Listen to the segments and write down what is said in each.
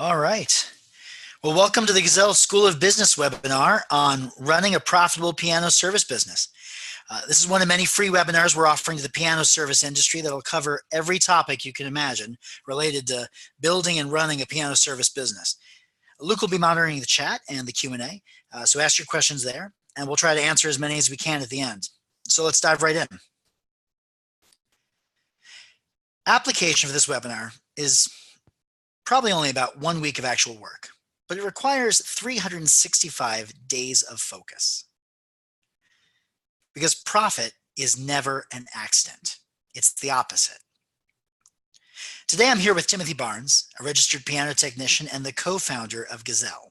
All right. Well, welcome to the Gazelle School of Business webinar on running a profitable piano service business. This is one of many free webinars we're offering to the piano service industry that will cover every topic you can imagine related to building and running a piano service business. Luke will be monitoring the chat and the Q&A, so ask your questions there, and we'll try to answer as many as we can at the end. So let's dive right in. Application for this webinar is probably only about 1 week of actual work, but it requires 365 days of focus. Because profit is never an accident. It's the opposite. Today I'm here with Timothy Barnes, a registered piano technician and the co-founder of Gazelle.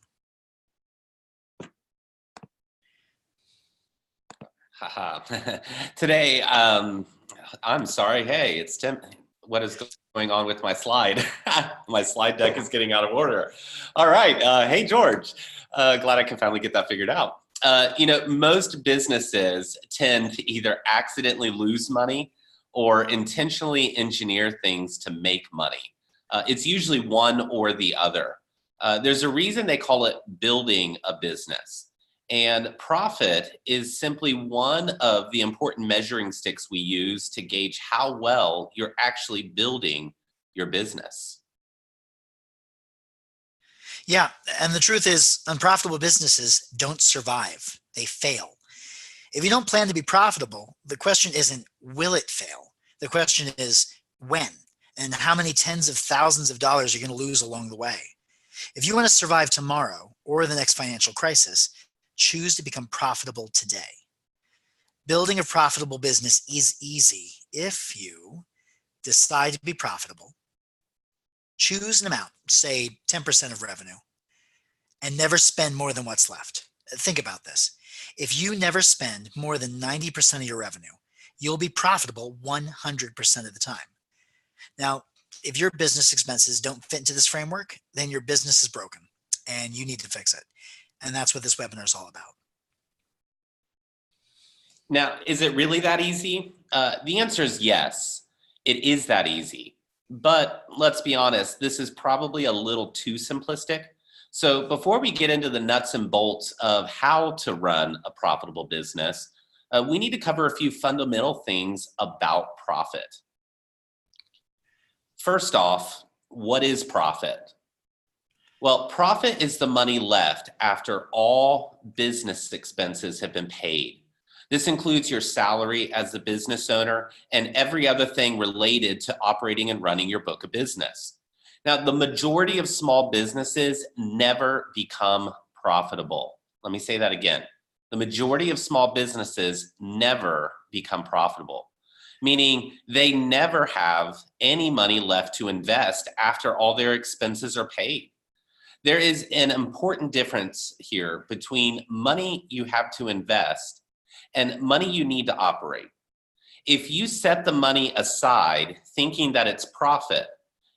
Haha. Today, I'm sorry. Hey, it's Tim. What is going on with my slide? My slide deck is getting out of order. All right. Hey, George. Glad I can finally get that figured out. Most businesses tend to either accidentally lose money or intentionally engineer things to make money. It's usually one or the other. There's a reason they call it building a business. And profit is simply one of the important measuring sticks we use to gauge how well you're actually building your business. Yeah, and the truth is, unprofitable businesses don't survive. They fail. If you don't plan to be profitable, the question isn't, will it fail? The question is, when? And how many tens of thousands of dollars you're going to lose along the way. If you want to survive tomorrow or the next financial crisis, choose to become profitable today. Building a profitable business is easy if you decide to be profitable, choose an amount, say 10% of revenue, and never spend more than what's left. Think about this. If you never spend more than 90% of your revenue, you'll be profitable 100% of the time. Now, if your business expenses don't fit into this framework, then your business is broken and you need to fix it. And that's what this webinar is all about. Now, is it really that easy? The answer is yes, it is that easy. But let's be honest, this is probably a little too simplistic. So before we get into the nuts and bolts of how to run a profitable business, we need to cover a few fundamental things about profit. First off, what is profit? Well, profit is the money left after all business expenses have been paid. This includes your salary as the business owner and every other thing related to operating and running your book of business. Now, the majority of small businesses never become profitable. Let me say that again. The majority of small businesses never become profitable, meaning they never have any money left to invest after all their expenses are paid. There is an important difference here between money you have to invest and money you need to operate. If you set the money aside thinking that it's profit,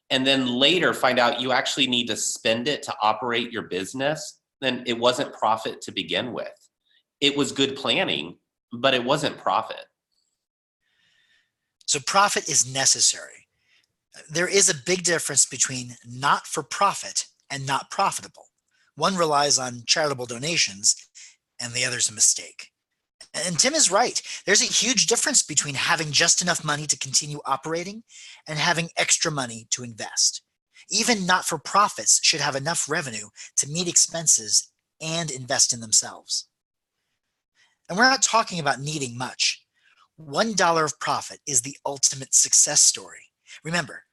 and then later find out you actually need to spend it to operate your business, then it wasn't profit to begin with. It was good planning, but it wasn't profit. So profit is necessary. There is a big difference between not for profit and not profitable. One relies on charitable donations and the other's a mistake. And Tim is right. There's a huge difference between having just enough money to continue operating and having extra money to invest. Even not-for-profits should have enough revenue to meet expenses and invest in themselves. And we're not talking about needing much. $1 of profit is the ultimate success story. Remember,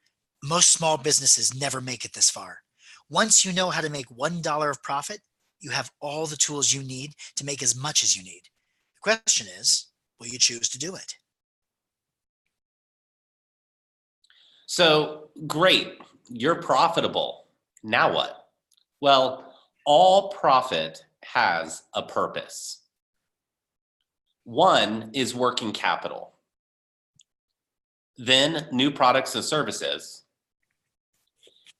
most small businesses never make it this far. Once you know how to make $1 of profit, you have all the tools you need to make as much as you need. The question is, will you choose to do it? So great, you're profitable. Now what? Well, all profit has a purpose. One is working capital, then new products and services,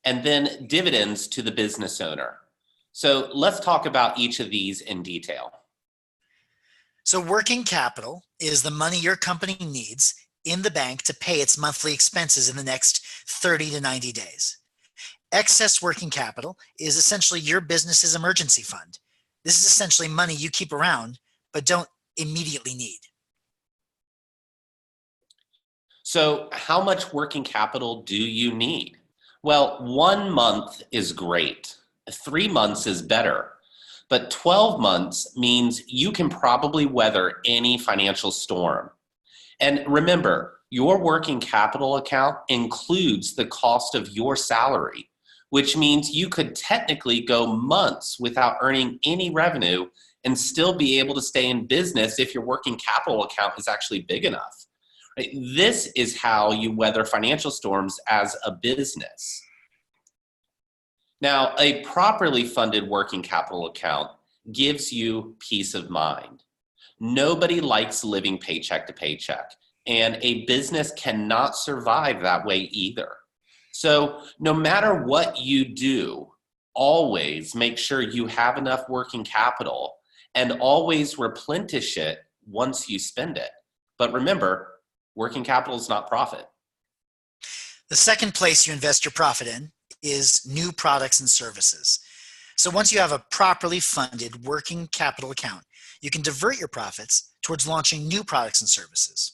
and then dividends to the business owner. So let's talk about each of these in detail. So working capital is the money your company needs in the bank to pay its monthly expenses in the next 30 to 90 days. Excess working capital is essentially your business's emergency fund. This is essentially money you keep around, but don't immediately need. So how much working capital do you need? Well, 1 month is great. 3 months is better. But 12 months means you can probably weather any financial storm. And remember, your working capital account includes the cost of your salary, which means you could technically go months without earning any revenue and still be able to stay in business if your working capital account is actually big enough. Right? This is how you weather financial storms as a business. Now, a properly funded working capital account gives you peace of mind. Nobody likes living paycheck to paycheck, and a business cannot survive that way either. So no matter what you do, always make sure you have enough working capital and always replenish it once you spend it. But remember, working capital is not profit. The second place you invest your profit in is new products and services. So once you have a properly funded working capital account, you can divert your profits towards launching new products and services.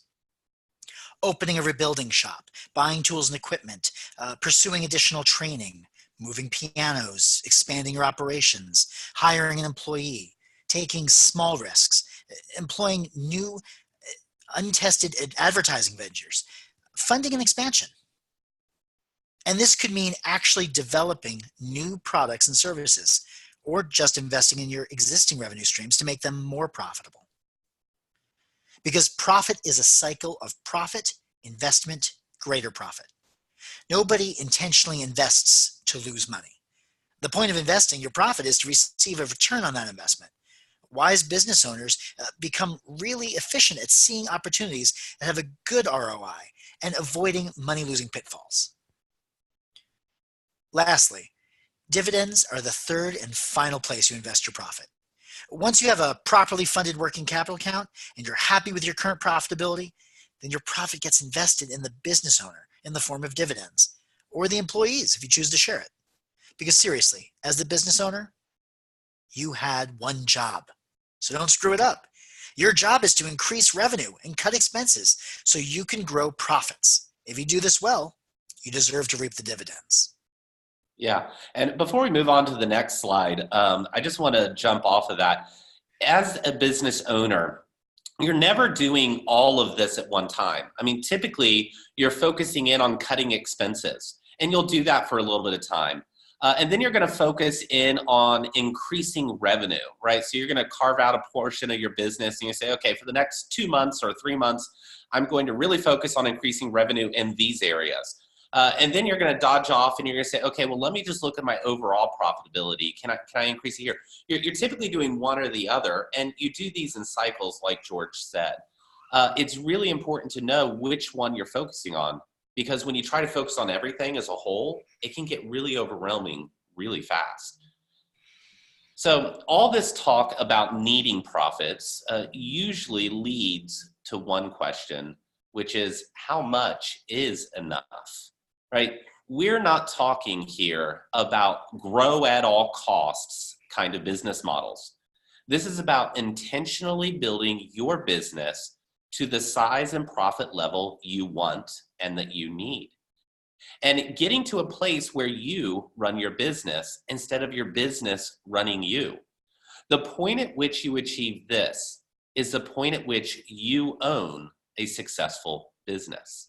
Opening a rebuilding shop, buying tools and equipment, pursuing additional training, moving pianos, expanding your operations, hiring an employee, taking small risks, employing new untested advertising ventures, funding an expansion. And this could mean actually developing new products and services, or just investing in your existing revenue streams to make them more profitable. Because profit is a cycle of profit, investment, greater profit. Nobody intentionally invests to lose money. The point of investing your profit is to receive a return on that investment. Wise business owners become really efficient at seeing opportunities that have a good ROI and avoiding money-losing pitfalls. Lastly, dividends are the third and final place you invest your profit. Once you have a properly funded working capital account and you're happy with your current profitability, then your profit gets invested in the business owner in the form of dividends, or the employees if you choose to share it. Because seriously, as the business owner, you had one job, so don't screw it up. Your job is to increase revenue and cut expenses so you can grow profits. If you do this well, you deserve to reap the dividends. Yeah, and before we move on to the next slide, I just want to jump off of that. As a business owner, you're never doing all of this at one time. I mean, typically, you're focusing in on cutting expenses, and you'll do that for a little bit of time. And then you're going to focus in on increasing revenue, right? So you're going to carve out a portion of your business, and you say, okay, for the next 2 months or 3 months, I'm going to really focus on increasing revenue in these areas. And then you're going to dodge off and you're going to say, okay, well, let me just look at my overall profitability. Can I increase it here? You're typically doing one or the other, and you do these in cycles like George said. It's really important to know which one you're focusing on, because when you try to focus on everything as a whole, it can get really overwhelming really fast. So all this talk about needing profits usually leads to one question, which is how much is enough? Right? We're not talking here about grow at all costs kind of business models. This is about intentionally building your business to the size and profit level you want and that you need. And getting to a place where you run your business instead of your business running you. The point at which you achieve this is the point at which you own a successful business.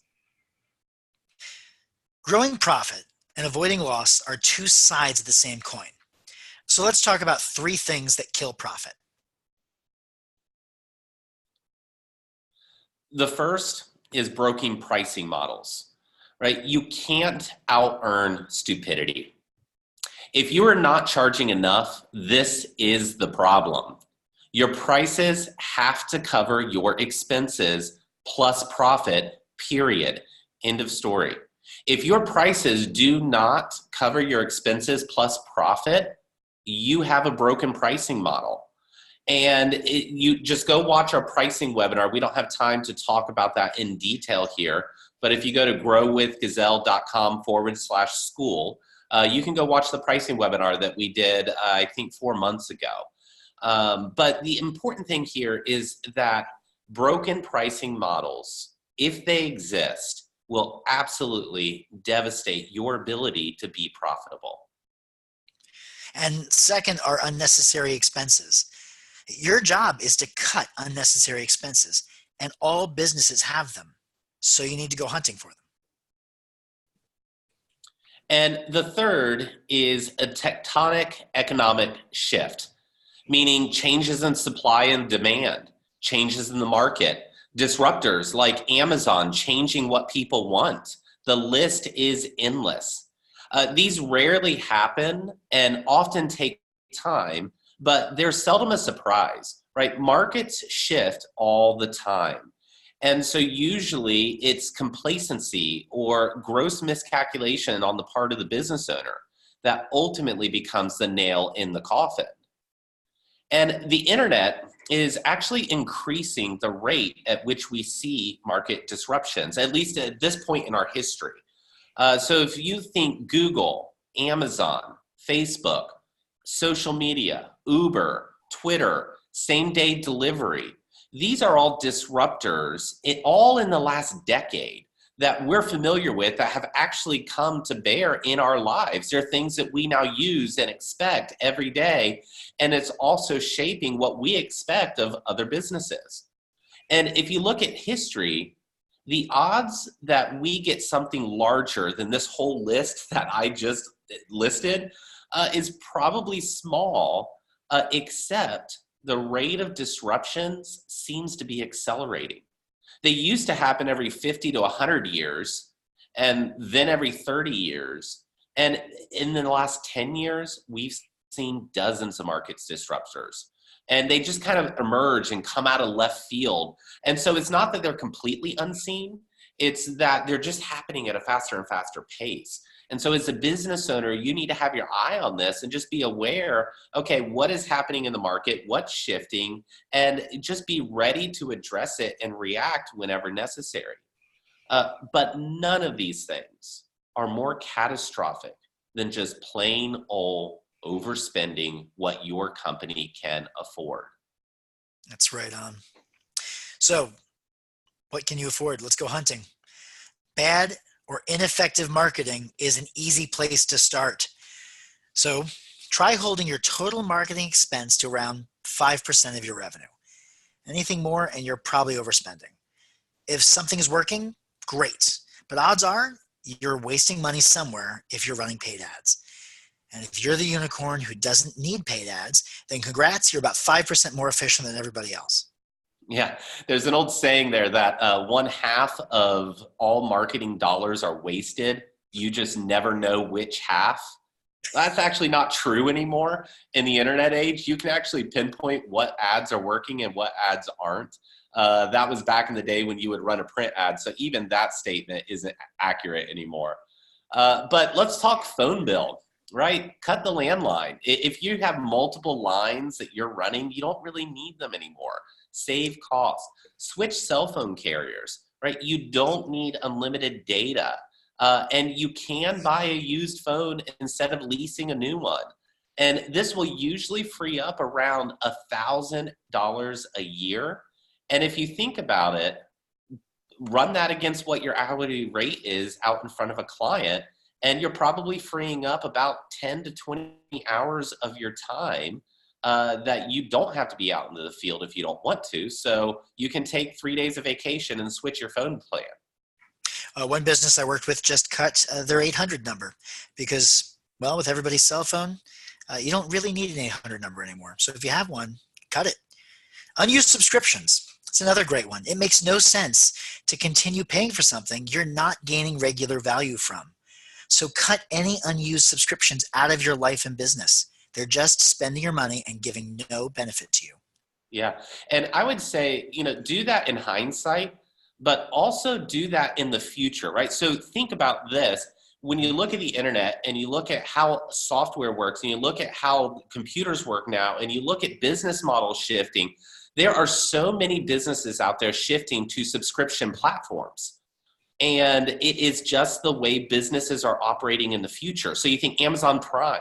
Growing profit and avoiding loss are two sides of the same coin. So let's talk about 3 things that kill profit. The first is broken pricing models, right? You can't out-earn stupidity. If you are not charging enough, this is the problem. Your prices have to cover your expenses plus profit, period. End of story. If your prices do not cover your expenses plus profit, you have a broken pricing model. And you just go watch our pricing webinar. We don't have time to talk about that in detail here, But if you go to growwithgazelle.com/school, you can go watch the pricing webinar that we did, I think 4 months ago. But the important thing here is that broken pricing models, if they exist, will absolutely devastate your ability to be profitable. And second are unnecessary expenses. Your job is to cut unnecessary expenses, and all businesses have them. So you need to go hunting for them. And the third is a tectonic economic shift, meaning changes in supply and demand, changes in the market, disruptors like Amazon changing what people want. The list is endless. These rarely happen and often take time, but they're seldom a surprise, right? Markets shift all the time. And so usually it's complacency or gross miscalculation on the part of the business owner that ultimately becomes the nail in the coffin. And the internet is actually increasing the rate at which we see market disruptions, at least at this point in our history. So if you think Google, Amazon, Facebook, social media, Uber, Twitter, same-day delivery, these are all disruptors, all in the last decade that we're familiar with that have actually come to bear in our lives. They're things that we now use and expect every day, and it's also shaping what we expect of other businesses. And if you look at history, the odds that we get something larger than this whole list that I just listed is probably small, except the rate of disruptions seems to be accelerating. They used to happen every 50 to 100 years, and then every 30 years. And in the last 10 years, we've seen dozens of markets disruptors. And they just kind of emerge and come out of left field. And so it's not that they're completely unseen, it's that they're just happening at a faster and faster pace. And so as a business owner, you need to have your eye on this and just be aware, okay, what is happening in the market, what's shifting, and just be ready to address it and react whenever necessary. But none of these things are more catastrophic than just plain old overspending what your company can afford. That's right on. So what can you afford? Let's go hunting. Bad or ineffective marketing is an easy place to start. So try holding your total marketing expense to around 5% of your revenue. Anything more and you're probably overspending. If something is working, great. But odds are you're wasting money somewhere if you're running paid ads. And if you're the unicorn who doesn't need paid ads, then congrats, you're about 5% more efficient than everybody else. Yeah, there's an old saying there that 1/2 of all marketing dollars are wasted. You just never know which half. That's actually not true anymore. In the internet age, you can actually pinpoint what ads are working and what ads aren't. That was back in the day when you would run a print ad. So even that statement isn't accurate anymore. But let's talk phone bill, right? Cut the landline. If you have multiple lines that you're running, you don't really need them anymore. Save costs. Switch cell phone carriers, right? You don't need unlimited data. And you can buy a used phone instead of leasing a new one. And this will usually free up around $1,000 a year. And if you think about it, run that against what your hourly rate is out in front of a client, and you're probably freeing up about 10 to 20 hours of your time that you don't have to be out into the field if you don't want to. So you can take 3 days of vacation and switch your phone plan. One business I worked with just cut their 800 number because, well, with everybody's cell phone, you don't really need an 800 number anymore. So if you have one, cut it. Unused subscriptions. It's another great one. It makes no sense to continue paying for something you're not gaining regular value from. So cut any unused subscriptions out of your life and business. They're just spending your money and giving no benefit to you. Yeah. And I would say, do that in hindsight, but also do that in the future, right? So think about this. When you look at the internet and you look at how software works and you look at how computers work now and you look at business models shifting, there are so many businesses out there shifting to subscription platforms. And it is just the way businesses are operating in the future. So you think Amazon Prime.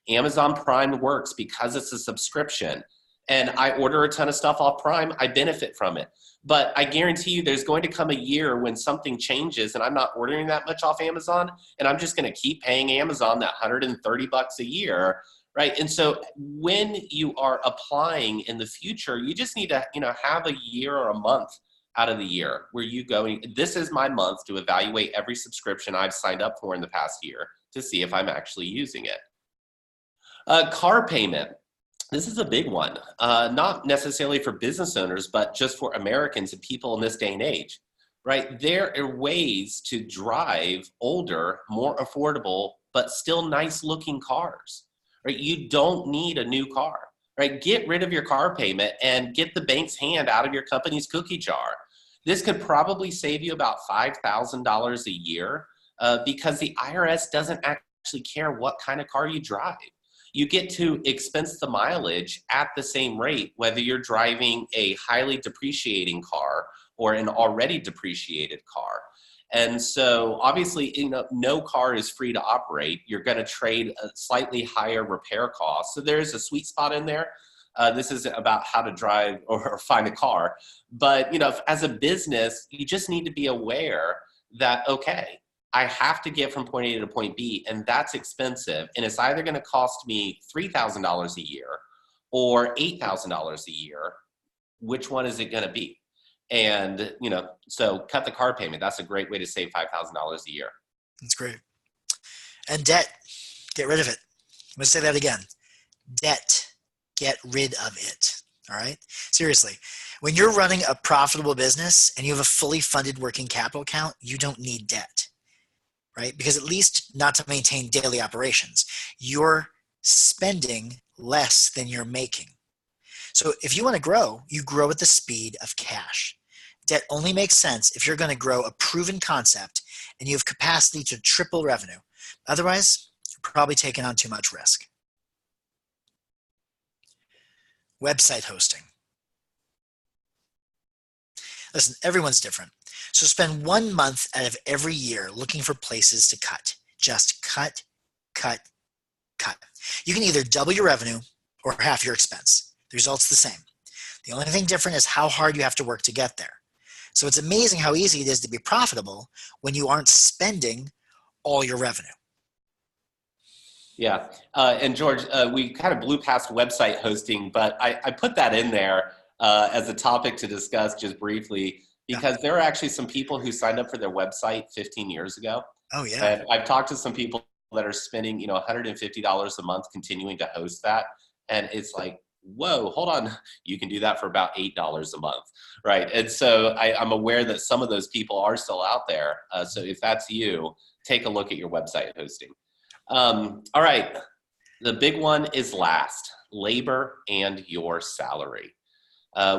Amazon Prime works because it's a subscription. And I order a ton of stuff off Prime, I benefit from it. But I guarantee you there's going to come a year when something changes and I'm not ordering that much off Amazon, and I'm just going to keep paying Amazon that $130 a year, right? And so when you are applying in the future, you just need to, have a year or a month out of the year where you go, this is my month to evaluate every subscription I've signed up for in the past year to see if I'm actually using it. Car payment. This is a big one, not necessarily for business owners, but just for Americans and people in this day and age, right? There are ways to drive older, more affordable, but still nice looking cars, right? You don't need a new car, right? Get rid of your car payment and get the bank's hand out of your company's cookie jar. This could probably save you about $5,000 a year because the IRS doesn't actually care what kind of car you drive. You get to expense the mileage at the same rate, whether you're driving a highly depreciating car or an already depreciated car. And so obviously, no car is free to operate. You're going to trade a slightly higher repair cost. So there's a sweet spot in there. This is about how to drive or find a car. But, as a business, you just need to be aware that, okay, I have to get from point A to point B, and that's expensive. And it's either going to cost me $3,000 a year or $8,000 a year. Which one is it going to be? And, so cut the car payment. That's a great way to save $5,000 a year. That's great. And debt, get rid of it. I'm going to say that again. Debt, get rid of it. All right? Seriously. When you're running a profitable business and you have a fully funded working capital account, you don't need debt. Right? Because at least not to maintain daily operations, you're spending less than you're making. So if you want to grow, you grow at the speed of cash. Debt only makes sense if you're going to grow a proven concept and you have capacity to triple revenue. Otherwise, you're probably taking on too much risk. Website hosting. Listen, everyone's different. So spend 1 month out of every year looking for places to cut. Just cut, cut, cut. You can either double your revenue or half your expense. The result's the same. The only thing different is how hard you have to work to get there. So it's amazing how easy it is to be profitable when you aren't spending all your revenue. Yeah. And George, we kind of blew past website hosting, but I put that in there as a topic to discuss just briefly, because there are actually some people who signed up for their website 15 years ago. Oh, yeah. And I've talked to some people that are spending, $150 a month continuing to host that. And it's like, whoa, hold on. You can do that for about $8 a month, right? And so I'm aware that some of those people are still out there. So if that's you, take a look at your website hosting. All right. The big one is last, labor and your salary.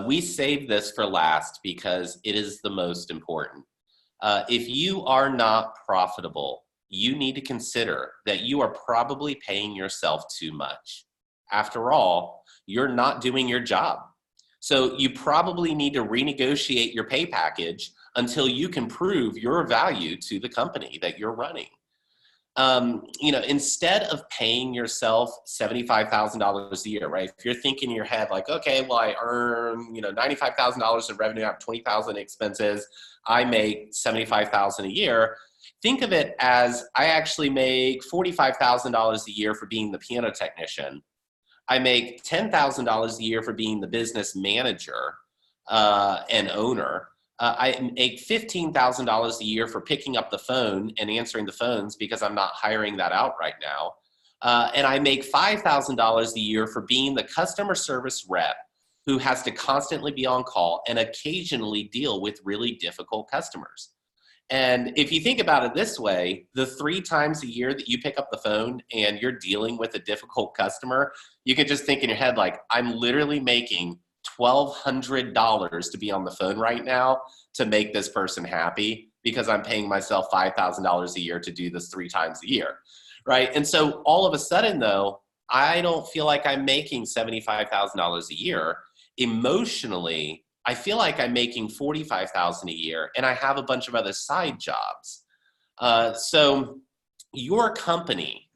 We save this for last because it is the most important. If you are not profitable, you need to consider that you are probably paying yourself too much. After all, you're not doing your job. So you probably need to renegotiate your pay package until you can prove your value to the company that you're running. Instead of paying yourself $75,000 a year, right? If you're thinking in your head like, okay, well, I earn, $95,000 in revenue, I have $20,000 in expenses, I make $75,000 a year. Think of it as I actually make $45,000 a year for being the piano technician. I make $10,000 a year for being the business manager and owner. I make $15,000 a year for picking up the phone and answering the phones because I'm not hiring that out right now. And I make $5,000 a year for being the customer service rep who has to constantly be on call and occasionally deal with really difficult customers. And if you think about it this way, the 3 times a year that you pick up the phone and you're dealing with a difficult customer, you can just think in your head, like, I'm literally making $1,200 to be on the phone right now to make this person happy because I'm paying myself $5,000 a year to do this 3 times a year, right? And so all of a sudden, though, I don't feel like I'm making $75,000 a year. Emotionally, I feel like I'm making $45,000 a year and I have a bunch of other side jobs. So your company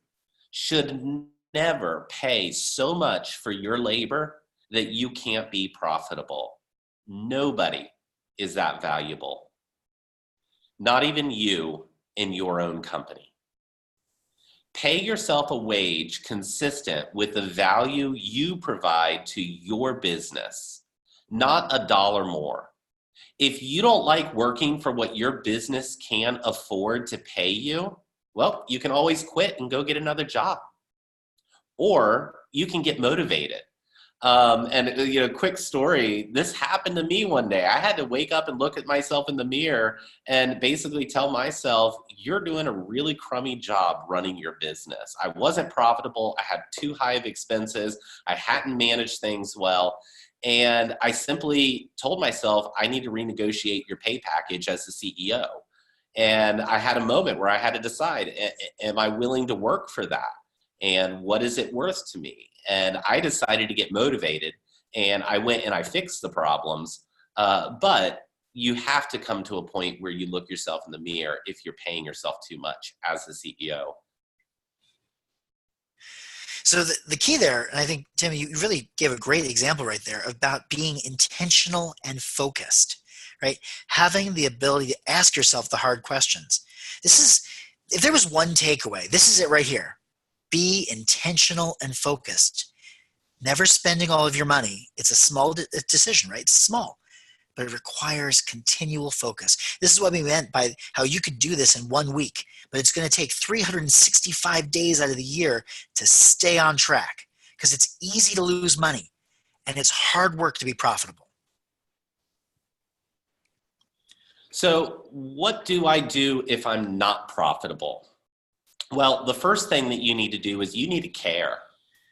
should never pay so much for your labor that you can't be profitable. Nobody is that valuable. Not even you in your own company. Pay yourself a wage consistent with the value you provide to your business, not a dollar more. If you don't like working for what your business can afford to pay you, well, you can always quit and go get another job. Or you can get motivated. Quick story, this happened to me one day. I had to wake up and look at myself in the mirror and basically tell myself, you're doing a really crummy job running your business. I wasn't profitable. I had too high of expenses. I hadn't managed things well. And I simply told myself, I need to renegotiate your pay package as the CEO. And I had a moment where I had to decide, am I willing to work for that? And what is it worth to me? And I decided to get motivated, and I went and I fixed the problems. But you have to come to a point where you look yourself in the mirror if you're paying yourself too much as the CEO. So the key there, and I think, Timmy, you really gave a great example right there about being intentional and focused, right? Having the ability to ask yourself the hard questions. If there was one takeaway, this is it right here. Be intentional and focused. Never spending all of your money. It's a small decision, right? It's small, but it requires continual focus. This is what we meant by how you could do this in 1 week, but it's going to take 365 days out of the year to stay on track, because it's easy to lose money and it's hard work to be profitable. So what do I do if I'm not profitable? Well, the first thing that you need to do is you need to care,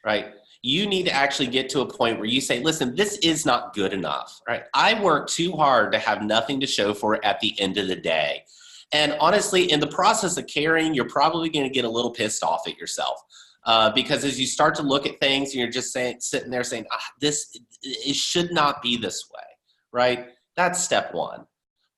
right? You need to actually get to a point where you say, listen, this is not good enough, right? I work too hard to have nothing to show for it at the end of the day. And honestly, in the process of caring, you're probably going to get a little pissed off at yourself. Because as you start to look at things and you're just sitting there saying, it should not be this way, right? That's step one.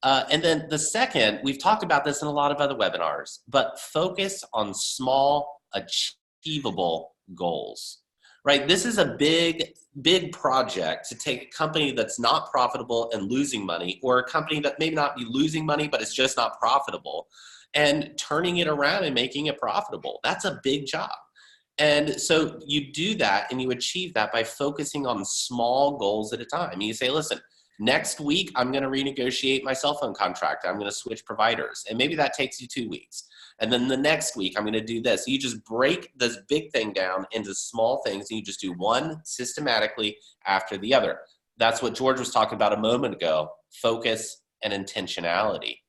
And then the second, we've talked about this in a lot of other webinars, but focus on small, achievable goals, right? This is a big, big project to take a company that's not profitable and losing money, or a company that maybe not be losing money, but it's just not profitable, and turning it around and making it profitable. That's a big job. And so you do that and you achieve that by focusing on small goals at a time. And you say, listen, next week, I'm going to renegotiate my cell phone contract. I'm going to switch providers. And maybe that takes you 2 weeks. And then the next week, I'm going to do this. You just break this big thing down into small things, and you just do one systematically after the other. That's what George was talking about a moment ago, focus and intentionality.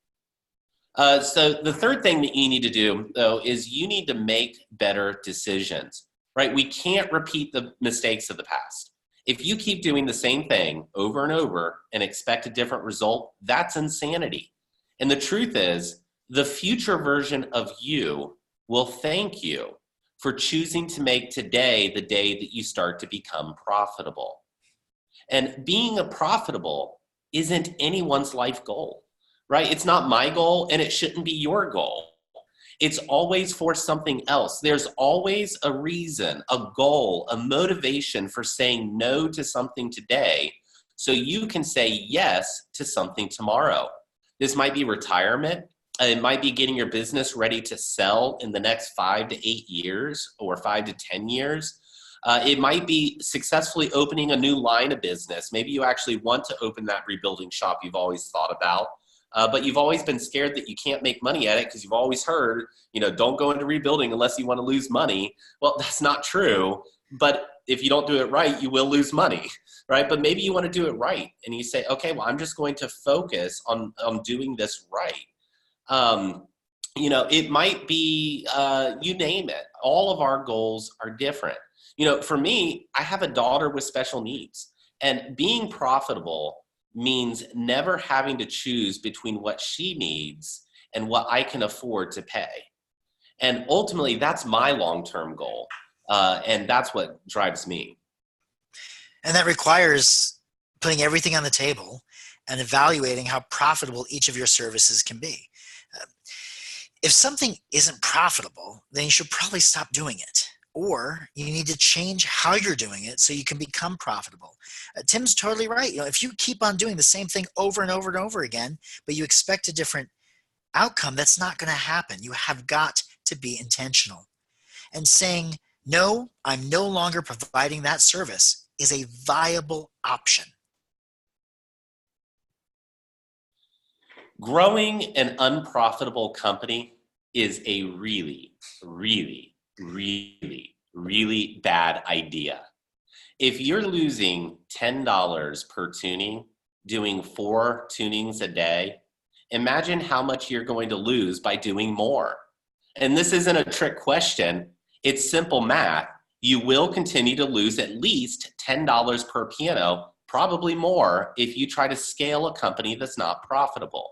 So the third thing that you need to do, though, is you need to make better decisions, right? We can't repeat the mistakes of the past. If you keep doing the same thing over and over and expect a different result, that's insanity. And the truth is, the future version of you will thank you for choosing to make today the day that you start to become profitable. And being a profitable isn't anyone's life goal, right? It's not my goal, and it shouldn't be your goal. It's always for something else. There's always a reason, a goal, a motivation for saying no to something today so you can say yes to something tomorrow. This might be retirement. It might be getting your business ready to sell in the next 5 to 8 years or 5 to 10 years. It might be successfully opening a new line of business. Maybe you actually want to open that rebuilding shop you've always thought about. But you've always been scared that you can't make money at it because you've always heard, don't go into rebuilding unless you want to lose money. Well, that's not true. But if you don't do it right, you will lose money, right? But maybe you want to do it right. And you say, okay, well, I'm just going to focus on doing this right. It might be, you name it. All of our goals are different. For me, I have a daughter with special needs, and being profitable means never having to choose between what she needs and what I can afford to pay. And ultimately, that's my long-term goal. And that's what drives me. And that requires putting everything on the table and evaluating how profitable each of your services can be. If something isn't profitable, then you should probably stop doing it. Or you need to change how you're doing it so you can become profitable. Tim's totally right. If you keep on doing the same thing over and over and over again, but you expect a different outcome, that's not going to happen. You have got to be intentional. And saying, no, I'm no longer providing that service is a viable option. Growing an unprofitable company is a really, really, really, really bad idea. If you're losing $10 per tuning, doing 4 tunings a day, imagine how much you're going to lose by doing more. And this isn't a trick question. It's simple math. You will continue to lose at least $10 per piano, probably more, if you try to scale a company that's not profitable.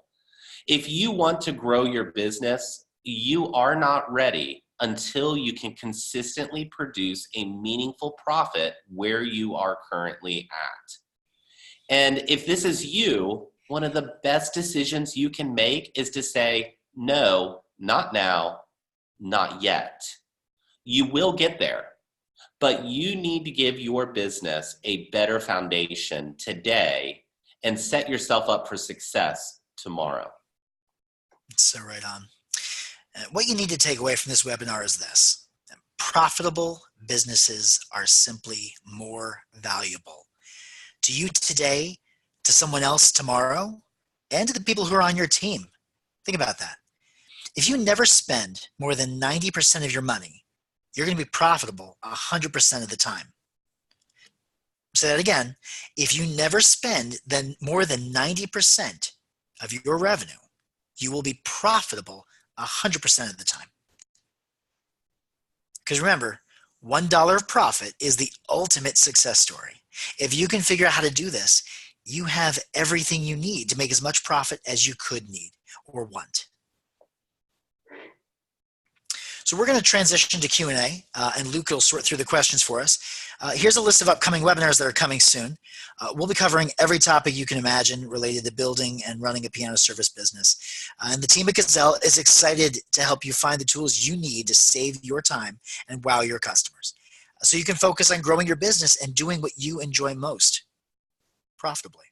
If you want to grow your business, you are not ready until you can consistently produce a meaningful profit where you are currently at. And if this is you, one of the best decisions you can make is to say, no, not now, not yet. You will get there, but you need to give your business a better foundation today and set yourself up for success tomorrow. So right on. What you need to take away from this webinar is this: profitable businesses are simply more valuable to you today, to someone else tomorrow, and to the people who are on your team. Think about that. If you never spend more than 90% of your money, you're going to be profitable 100% of the time. Say that again. If you never spend more than 90% of your revenue, you will be profitable 100% of the time. Because remember, $1 of profit is the ultimate success story. If you can figure out how to do this, you have everything you need to make as much profit as you could need or want. So we're going to transition to Q&A, and Luke will sort through the questions for us. Here's a list of upcoming webinars that are coming soon. We'll be covering every topic you can imagine related to building and running a piano service business. And the team at Gazelle is excited to help you find the tools you need to save your time and wow your customers, so you can focus on growing your business and doing what you enjoy most profitably.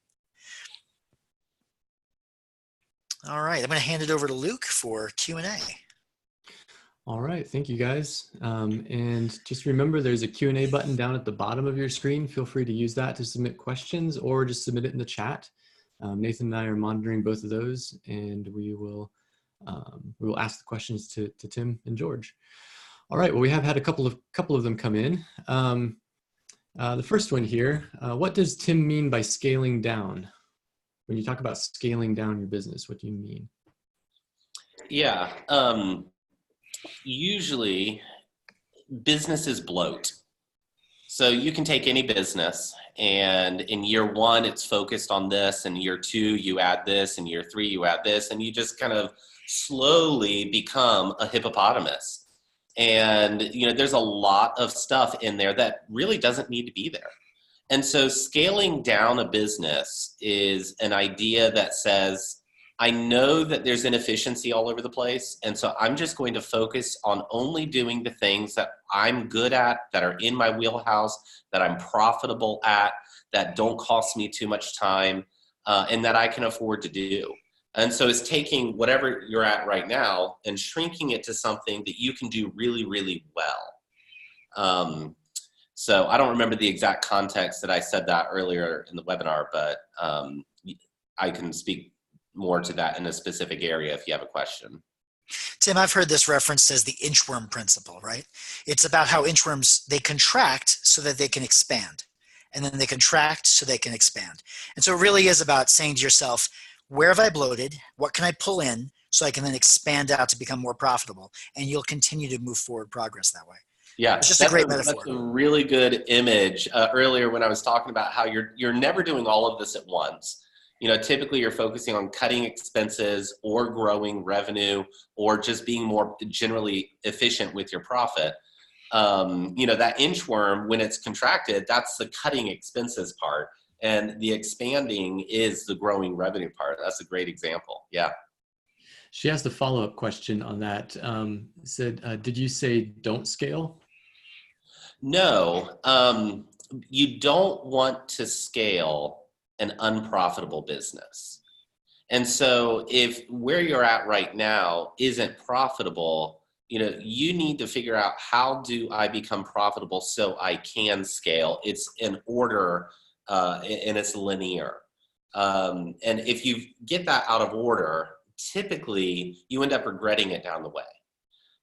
All right, I'm going to hand it over to Luke for Q&A. All right, thank you guys. And just remember, there's a Q&A button down at the bottom of your screen. Feel free to use that to submit questions or just submit it in the chat. Nathan and I are monitoring both of those, and we will ask the questions to Tim and George. All right, well, we have had a couple of them come in. The first one here, what does Tim mean by scaling down? When you talk about scaling down your business, what do you mean? Yeah. Usually businesses bloat. So you can take any business, and in year 1 it's focused on this, and year 2 you add this, and year 3 you add this, and you just kind of slowly become a hippopotamus. And there's a lot of stuff in there that really doesn't need to be there. And so scaling down a business is an idea that says, I know that there's inefficiency all over the place, and so I'm just going to focus on only doing the things that I'm good at, that are in my wheelhouse, that I'm profitable at, that don't cost me too much time, and that I can afford to do. And so it's taking whatever you're at right now and shrinking it to something that you can do really, really well. So I don't remember the exact context that I said that earlier in the webinar, but I can speak more to that in a specific area if you have a question. Tim, I've heard this referenced as the inchworm principle, right? It's about how inchworms, they contract so that they can expand, and then they contract so they can expand. And so it really is about saying to yourself, where have I bloated? What can I pull in so I can then expand out to become more profitable? And you'll continue to move forward progress that way. Yeah, it's just a great metaphor. That's a really good image. Earlier when I was talking about how you're never doing all of this at once. Typically you're focusing on cutting expenses or growing revenue or just being more generally efficient with your profit. That inchworm, when it's contracted, that's the cutting expenses part. And the expanding is the growing revenue part. That's a great example. Yeah. She asked a follow-up question on that. Said, did you say don't scale? No, you don't want to scale an unprofitable business. And so if where you're at right now isn't profitable, you need to figure out, how do I become profitable so I can scale? It's an order, and it's linear. And if you get that out of order, typically you end up regretting it down the way.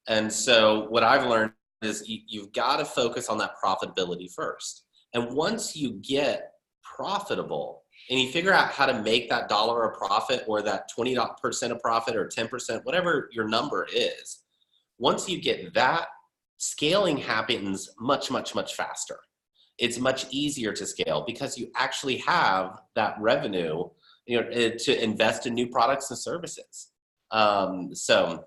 And so what I've learned is you've got to focus on that profitability first. And once you get profitable and you figure out how to make that dollar a profit, or that 20% of profit, or 10%, whatever your number is, once you get that, scaling happens much, much, much faster. It's much easier to scale because you actually have that revenue, to invest in new products and services. So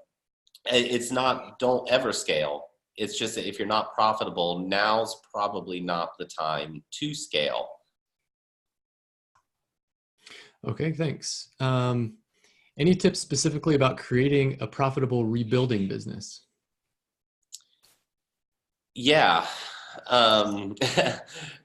it's not, don't ever scale. It's just that if you're not profitable, now's probably not the time to scale. Okay, thanks. Any tips specifically about creating a profitable rebuilding business? Yeah.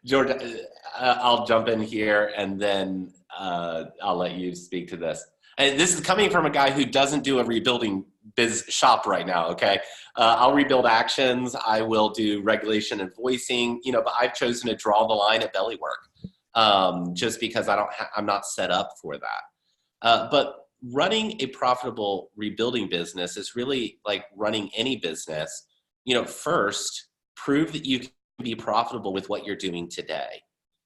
Jordan, I'll jump in here, and then I'll let you speak to this. And this is coming from a guy who doesn't do a rebuilding biz shop right now, okay? I'll rebuild actions. I will do regulation and voicing, but I've chosen to draw the line at belly work, just because I'm not set up for that. But running a profitable rebuilding business is really like running any business. First, prove that you can be profitable with what you're doing today,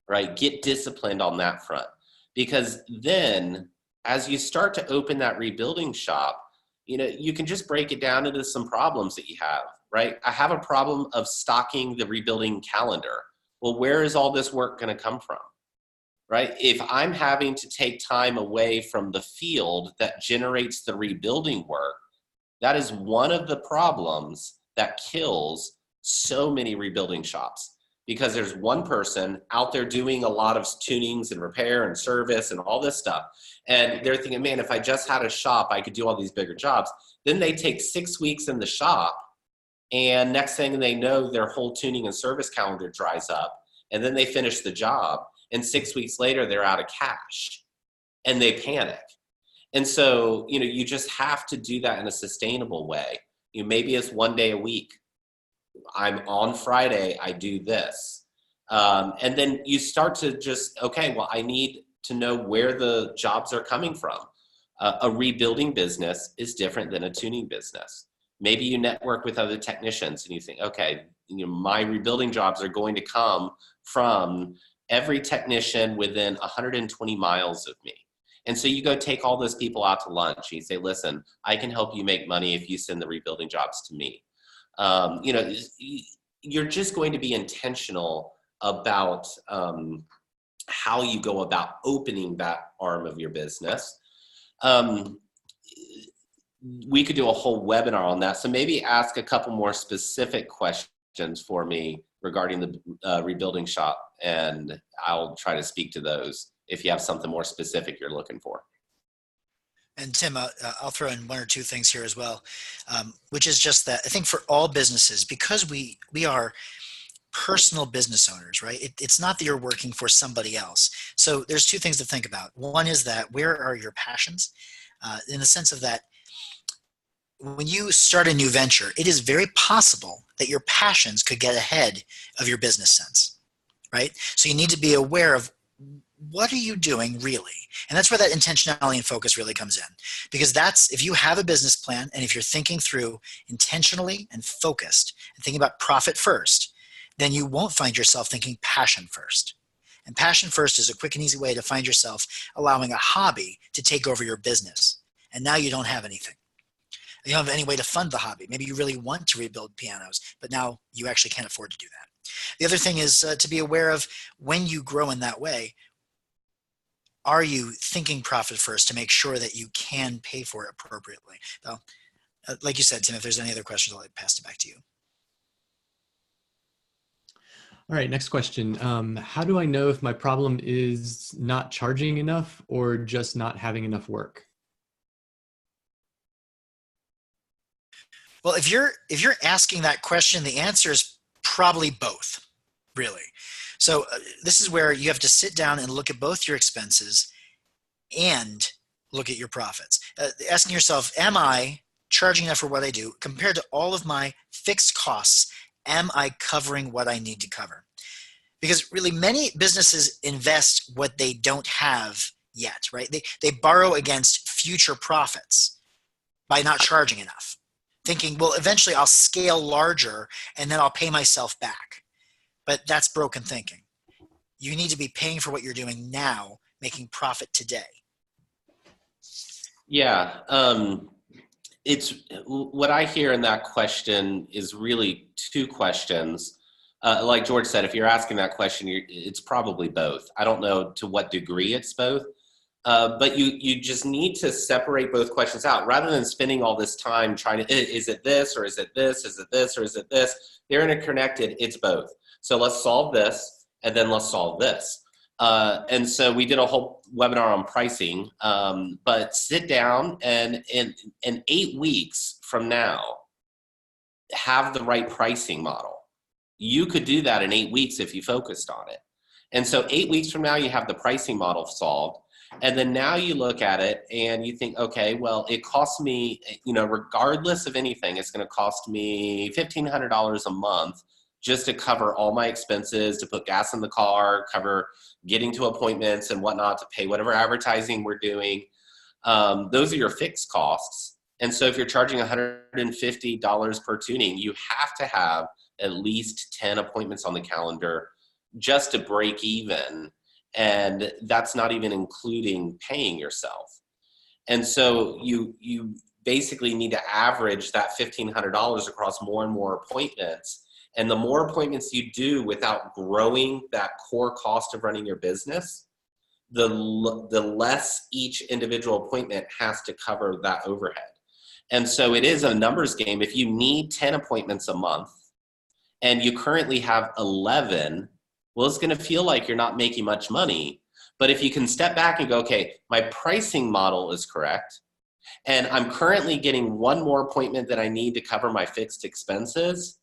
right? Get disciplined on that front, because then as you start to open that rebuilding shop, you can just break it down into some problems that you have, right? I have a problem of stocking the rebuilding calendar. Well, where is all this work going to come from, right? If I'm having to take time away from the field that generates the rebuilding work, that is one of the problems that kills so many rebuilding shops, because there's one person out there doing a lot of tunings and repair and service and all this stuff. And they're thinking, man, if I just had a shop, I could do all these bigger jobs. Then they take 6 weeks in the shop, and next thing they know, their whole tuning and service calendar dries up. And then they finish the job, and 6 weeks later, they're out of cash and they panic. And so, you just have to do that in a sustainable way. Maybe it's 1 day a week. I'm on Friday, I do this. And then you start to just, okay, well, I need to know where the jobs are coming from. A rebuilding business is different than a tuning business. Maybe you network with other technicians and you think, okay, my rebuilding jobs are going to come from every technician within 120 miles of me. And so you go take all those people out to lunch and you say, listen, I can help you make money if you send the rebuilding jobs to me. You're just going to be intentional about how you go about opening that arm of your business. We could do a whole webinar on that. So maybe ask a couple more specific questions for me regarding the rebuilding shop, and I'll try to speak to those if you have something more specific you're looking for. And Tim, I'll throw in one or two things here as well, which is just that I think for all businesses, because we are personal business owners, right? It's not that you're working for somebody else. So there's two things to think about. One is that where are your passions? In the sense of that, when you start a new venture, it is very possible that your passions could get ahead of your business sense, right? So you need to be aware of, what are you doing really? And that's where that intentionality and focus really comes in. Because that's, if you have a business plan and if you're thinking through intentionally and focused and thinking about profit first, then you won't find yourself thinking passion first. And passion first is a quick and easy way to find yourself allowing a hobby to take over your business. And now you don't have anything. You don't have any way to fund the hobby. Maybe you really want to rebuild pianos, but now you actually can't afford to do that. The other thing is to be aware of, when you grow in that way, are you thinking profit first to make sure that you can pay for it appropriately? So, like you said, Tim, if there's any other questions, I'll pass it back to you. All right, next question. How do I know if my problem is not charging enough or just not having enough work? Well, if you're asking that question, the answer is probably both, really. So this is where you have to sit down and look at both your expenses and look at your profits. Asking yourself, am I charging enough for what I do compared to all of my fixed costs? Am I covering what I need to cover? Because really many businesses invest what they don't have yet, right? They borrow against future profits by not charging enough, thinking, well, eventually I'll scale larger and then I'll pay myself back. But that's broken thinking. You need to be paying for what you're doing now, making profit today. Yeah. It's what I hear in that question is really two questions. Like George said, if you're asking that question, it's probably both. I don't know to what degree it's both. But you just need to separate both questions out rather than spending all this time trying to, is it this or is it this? Is it this or is it this? They're interconnected. It's both. So let's solve this and then let's solve this. And so we did a whole webinar on pricing, but sit down and in 8 weeks from now, have the right pricing model. You could do that in 8 weeks if you focused on it. And so 8 weeks from now, you have the pricing model solved. And then now you look at it and you think, okay, well, it costs me, regardless of anything, it's going to cost me $1,500 a month just to cover all my expenses, to put gas in the car, cover getting to appointments and whatnot, to pay whatever advertising we're doing. Those are your fixed costs. And so if you're charging $150 per tuning, you have to have at least 10 appointments on the calendar just to break even. And that's not even including paying yourself. And so you basically need to average that $1,500 across more and more appointments. And the more appointments you do without growing that core cost of running your business, the less each individual appointment has to cover that overhead. And so it is a numbers game. If you need 10 appointments a month and you currently have 11, well, it's going to feel like you're not making much money. But if you can step back and go, okay, my pricing model is correct, and I'm currently getting one more appointment that I need to cover my fixed expenses,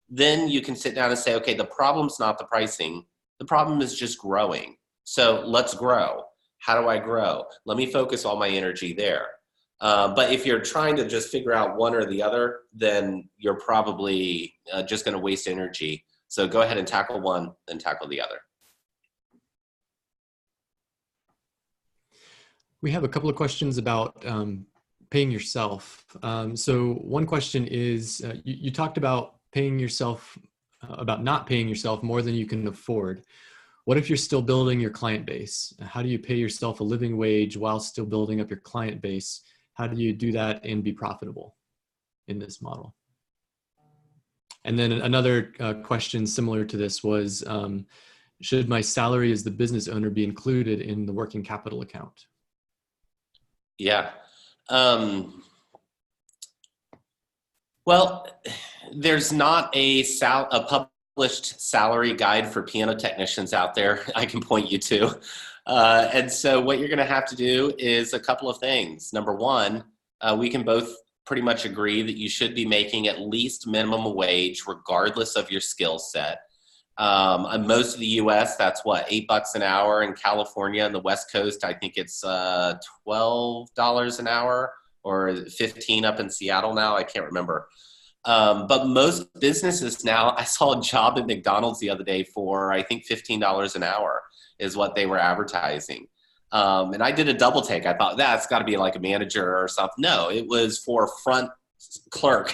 then you can sit down and say, okay, the problem's not the pricing. The problem is just growing. So let's grow. How do I grow? Let me focus all my energy there. But if you're trying to just figure out one or the other, then you're probably just going to waste energy. So go ahead and tackle one, then tackle the other. We have a couple of questions about paying yourself. So one question is, you talked about paying yourself, about not paying yourself more than you can afford. What if you're still building your client base? How do you pay yourself a living wage while still building up your client base? How do you do that and be profitable in this model? And then another question similar to this was, should my salary as the business owner be included in the working capital account? Yeah. Well, there's not a published salary guide for piano technicians out there I can point you to. And so what you're going to have to do is a couple of things. Number one, we can both pretty much agree that you should be making at least minimum wage regardless of your skill set. In most of the US, that's what, $8 an hour. In California and the West Coast, I think it's $12 an hour, or 15 up in Seattle now, I can't remember. But most businesses now, I saw a job at McDonald's the other day for, I think, $15 an hour is what they were advertising. And I did a double take. I thought that's got to be like a manager or something. No, it was for front clerk.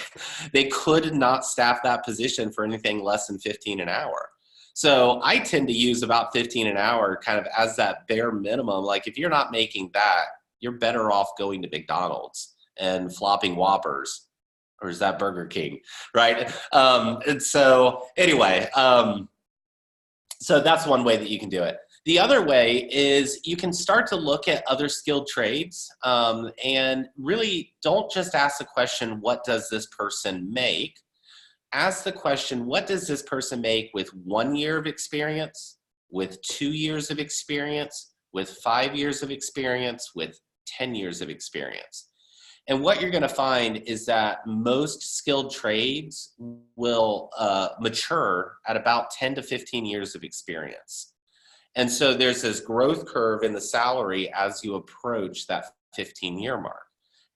They could not staff that position for anything less than 15 an hour. So I tend to use about 15 an hour kind of as that bare minimum. Like if you're not making that, you're better off going to McDonald's and flopping Whoppers, or is that Burger King, right? And so anyway, so that's one way that you can do it. The other way is you can start to look at other skilled trades and really don't just ask the question, what does this person make? ask the question, what does this person make with 1 year of experience, with 2 years of experience, with 5 years of experience, with 10 years of experience? And what you're going to find is that most skilled trades will mature at about 10 to 15 years of experience. And so there's this growth curve in the salary as you approach that 15-year mark.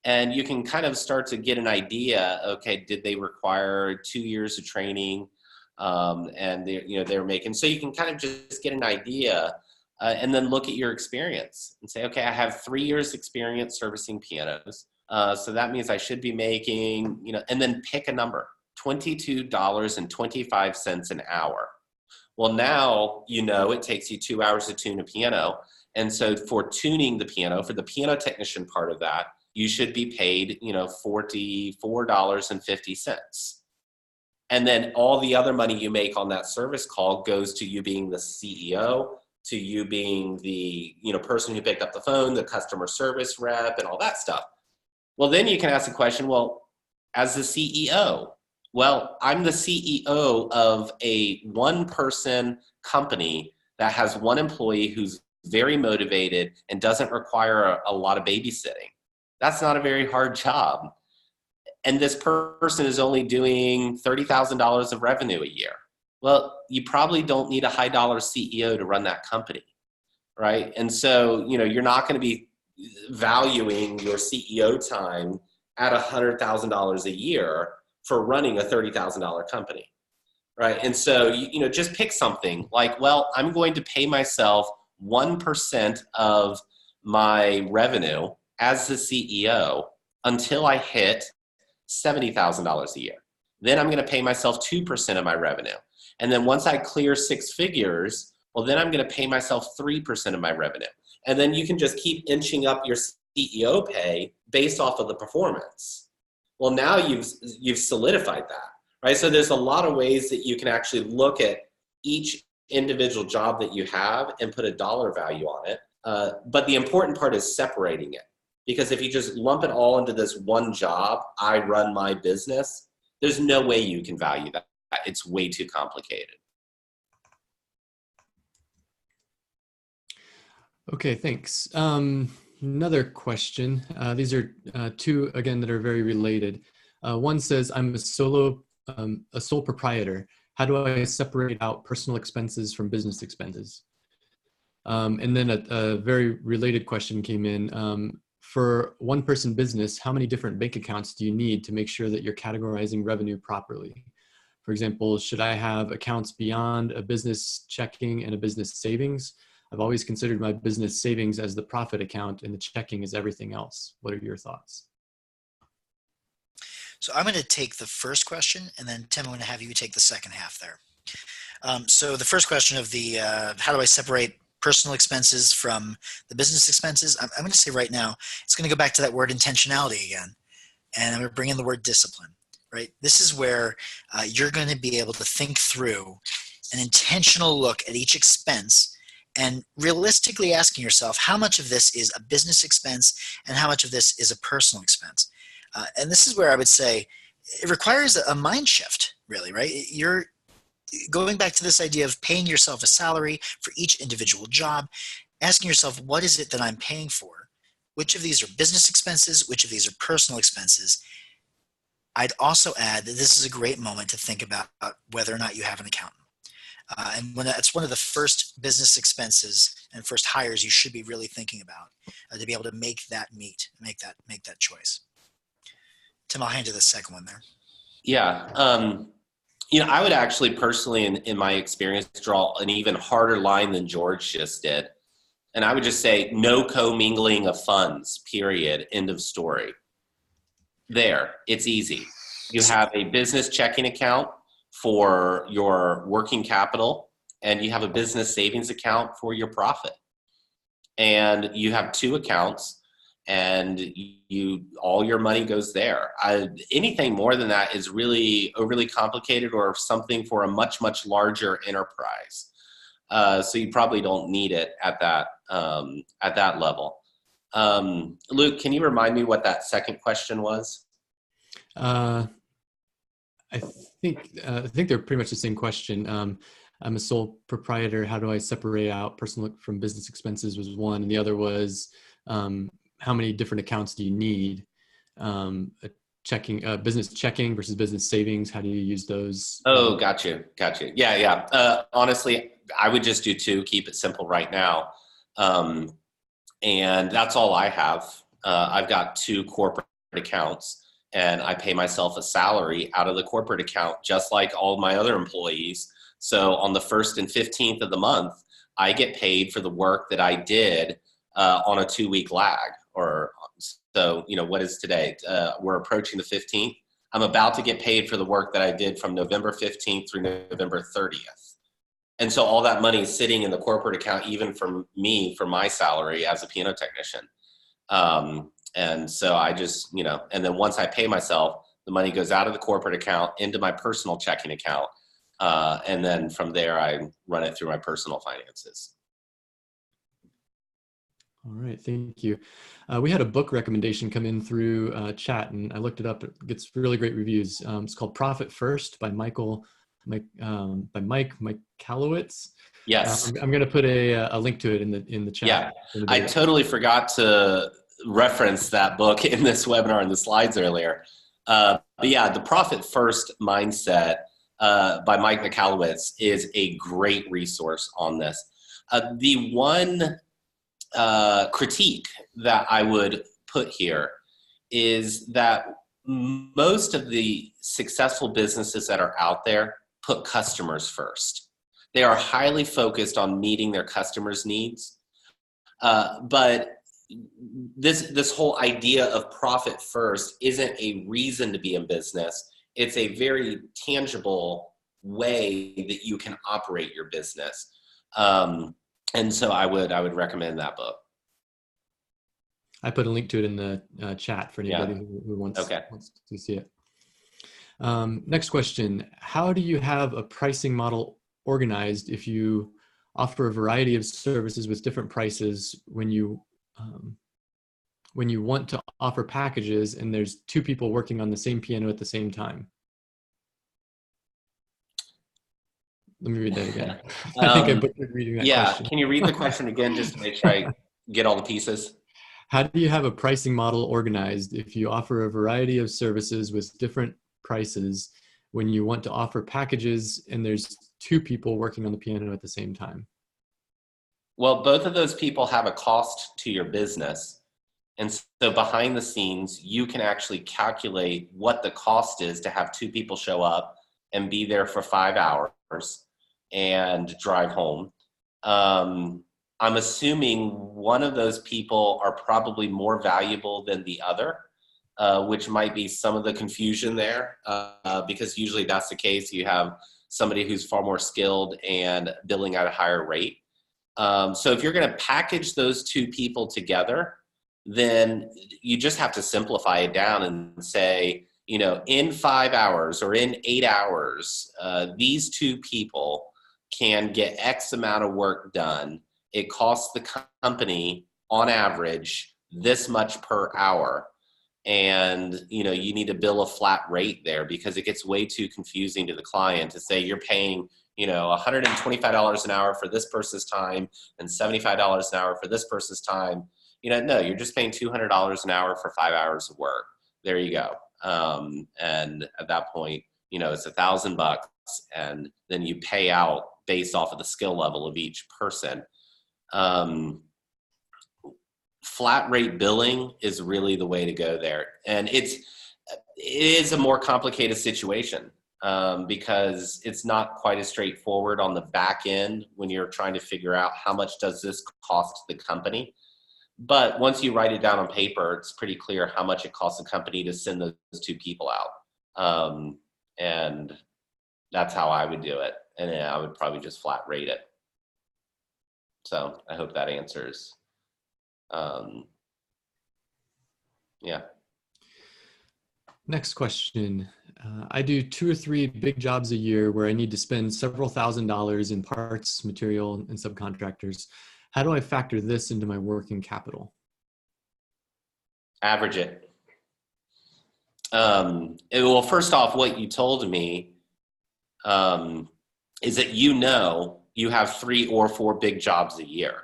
And you can kind of start to get an idea, okay, did they require 2 years of training? And they're making, so you can kind of just get an idea and then look at your experience and say, okay, I have 3 years experience servicing pianos. So that means I should be making, and then pick a number, $22.25 an hour. Well, now, it takes you 2 hours to tune a piano. And so for tuning the piano, for the piano technician part of that, you should be paid, $44.50. And then all the other money you make on that service call goes to you being the CEO, to you being the, person who picked up the phone, the customer service rep, and all that stuff. Well, then you can ask the question, well, as the CEO, well, I'm the CEO of a one-person company that has one employee who's very motivated and doesn't require a lot of babysitting. That's not a very hard job. And this person is only doing $30,000 of revenue a year. Well, you probably don't need a high-dollar CEO to run that company, right? And so, you're not going to be valuing your CEO time at $100,000 a year for running a $30,000 company, right? And so, just pick something like, well, I'm going to pay myself 1% of my revenue as the CEO until I hit $70,000 a year. Then I'm going to pay myself 2% of my revenue. And then once I clear 6 figures, well, then I'm going to pay myself 3% of my revenue. And then you can just keep inching up your CEO pay based off of the performance. Well, now you've solidified that, right? So there's a lot of ways that you can actually look at each individual job that you have and put a dollar value on it. But the important part is separating it. Because if you just lump it all into this one job, I run my business, there's no way you can value that. It's way too complicated. Okay, thanks. Another question. These are two, again, that are very related. One says, I'm a sole proprietor. How do I separate out personal expenses from business expenses? And then a very related question came in. For one-person business, how many different bank accounts do you need to make sure that you're categorizing revenue properly? For example, should I have accounts beyond a business checking and a business savings? I've always considered my business savings as the profit account and the checking is everything else. What are your thoughts? So I'm going to take the first question, and then Tim, I'm going to have you take the second half there. So the first question of the how do I separate personal expenses from the business expenses? I'm going to say right now, it's going to go back to that word intentionality again. And I'm going to bring in the word discipline, right? This is where you're going to be able to think through an intentional look at each expense and realistically asking yourself, how much of this is a business expense and how much of this is a personal expense? And this is where I would say it requires a mind shift, really, right? You're going back to this idea of paying yourself a salary for each individual job, asking yourself, what is it that I'm paying for? Which of these are business expenses? Which of these are personal expenses? I'd also add that this is a great moment to think about whether or not you have an accountant. And when that's one of the first business expenses and first hires you should be really thinking about to be able to make that make that choice. Tim, I'll hand you the second one there. Yeah. I would actually personally, in my experience, draw an even harder line than George just did. And I would just say no commingling of funds, period, end of story. There, it's easy. You have a business checking account for your working capital, and you have a business savings account for your profit. And you have 2 accounts, and all your money goes there. Anything more than that is really overly complicated or something for a much, much larger enterprise. So you probably don't need it at that level. Luke, can you remind me what that second question was? I think they're pretty much the same question. I'm a sole proprietor. How do I separate out personal from business expenses was one, and the other was how many different accounts do you need? A business checking versus business savings. How do you use those? Oh, got you. Yeah, yeah. Honestly, I would just do two, keep it simple right now. And that's all I have. I've got two corporate accounts, and I pay myself a salary out of the corporate account, just like all my other employees. So on the 1st and 15th of the month, I get paid for the work that I did on a 2-week lag. Or so, what is today? We're approaching the 15th. I'm about to get paid for the work that I did from November 15th through November 30th. And so all that money is sitting in the corporate account, even for me, for my salary as a piano technician. And so I just, and then once I pay myself, the money goes out of the corporate account into my personal checking account. And then from there, I run it through my personal finances. All right, thank you. We had a book recommendation come in through chat, and I looked it up. It gets really great reviews. It's called Profit First by Mike Michalowicz. Yes. I'm going to put a link to it in the chat. Yeah, I totally forgot to reference that book in this webinar and the slides earlier. But yeah, the Profit First mindset by Mike Michalowicz is a great resource on this. The one critique that I would put here is that most of the successful businesses that are out there put customers first. They are highly focused on meeting their customers' needs. But this whole idea of profit first isn't a reason to be in business. It's a very tangible way that you can operate your business. And so I would recommend that book. I put a link to it in the chat for anybody who wants to see it. Next question. How do you have a pricing model organized if you offer a variety of services with different prices when you want to offer packages and there's two people working on the same piano at the same time? Let me read that again. I think I butchered reading that question. Can you read the question again just to make sure I get all the pieces? How do you have a pricing model organized if you offer a variety of services with different prices when you want to offer packages and there's two people working on the piano at the same time? Well, both of those people have a cost to your business. And so behind the scenes, you can actually calculate what the cost is to have two people show up and be there for 5 hours and drive home. I'm assuming one of those people are probably more valuable than the other, which might be some of the confusion there, because usually that's the case. You have somebody who's far more skilled and billing at a higher rate. So if you're going to package those two people together, then you just have to simplify it down and say, in 5 hours or in 8 hours, these two people can get X amount of work done. It costs the company on average this much per hour. And, you need to bill a flat rate there because it gets way too confusing to the client to say you're paying, $125 an hour for this person's time and $75 an hour for this person's time. No, you're just paying $200 an hour for 5 hours of work. There you go. And at that point, it's $1,000, and then you pay out based off of the skill level of each person. Flat rate billing is really the way to go there. And it is a more complicated situation because it's not quite as straightforward on the back end when you're trying to figure out how much does this cost the company. But once you write it down on paper, it's pretty clear how much it costs the company to send those two people out. And that's how I would do it. And then I would probably just flat rate it. So I hope that answers. Yeah. Next question. I do 2 or 3 big jobs a year where I need to spend several $1,000s in parts, material, and subcontractors. How do I factor this into my working capital? Average it. Well, first off, what you told me is that you have 3 or 4 big jobs a year.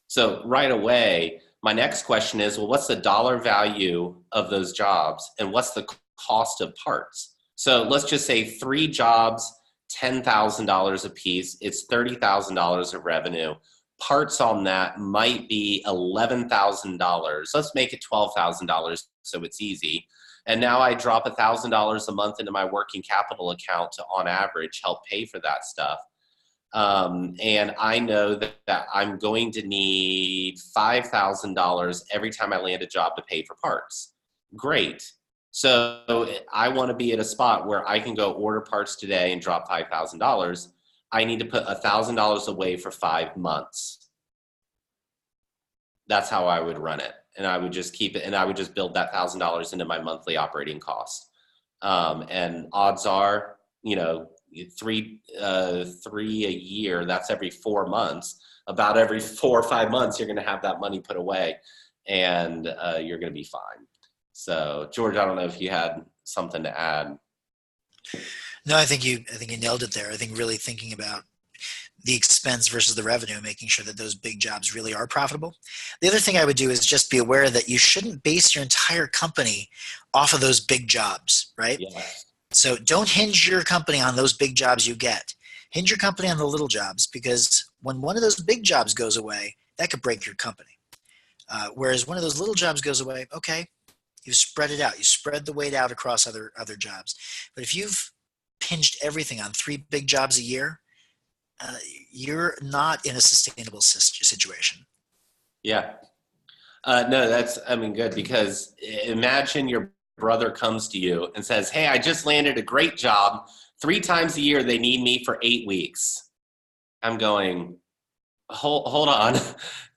So right away, my next question is, well, what's the dollar value of those jobs and what's the cost of parts? So let's just say 3 jobs, $10,000 a piece. It's $30,000 of revenue. Parts on that might be $11,000. Let's make it $12,000 so it's easy. And now I drop $1,000 a month into my working capital account to, on average, help pay for that stuff. And I know that I'm going to need $5,000 every time I land a job to pay for parts. Great. So I want to be at a spot where I can go order parts today and drop $5,000. I need to put $1,000 away for 5 months. That's how I would run it. And I would just keep it, and I would just build that $1,000 into my monthly operating cost. And odds are, three a year, that's every 4 months. About every 4 or 5 months, you're going to have that money put away, and you're going to be fine. So, George, I don't know if you had something to add. No, I think you nailed it there. I think really thinking about the expense versus the revenue, making sure that those big jobs really are profitable. The other thing I would do is just be aware that you shouldn't base your entire company off of those big jobs, right? Yes. So don't hinge your company on those big jobs you get. Hinge your company on the little jobs, because when one of those big jobs goes away, that could break your company. Whereas one of those little jobs goes away, okay, you've spread it out. You spread the weight out across other jobs. But if you've hinged everything on 3 big jobs a year, you're not in a sustainable situation. Yeah. No, that's, good, because imagine your brother comes to you and says, hey, I just landed a great job. 3 times a year, they need me for 8 weeks. I'm going, hold on.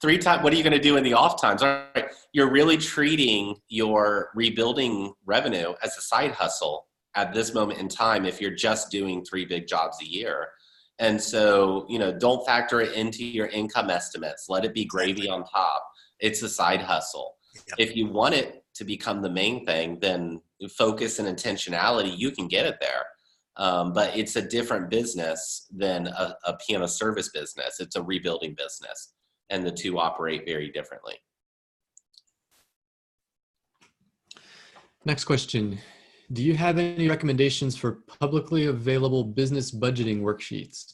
3 times, what are you going to do in the off times? All right. You're really treating your rebuilding revenue as a side hustle at this moment in time if you're just doing 3 big jobs a year. And so, don't factor it into your income estimates. Let it be gravy on top. It's a side hustle. Yep. If you want it to become the main thing, then focus and intentionality, you can get it there. But it's a different business than a piano service business. It's a rebuilding business, and the two operate very differently. Next question. Do you have any recommendations for publicly available business budgeting worksheets?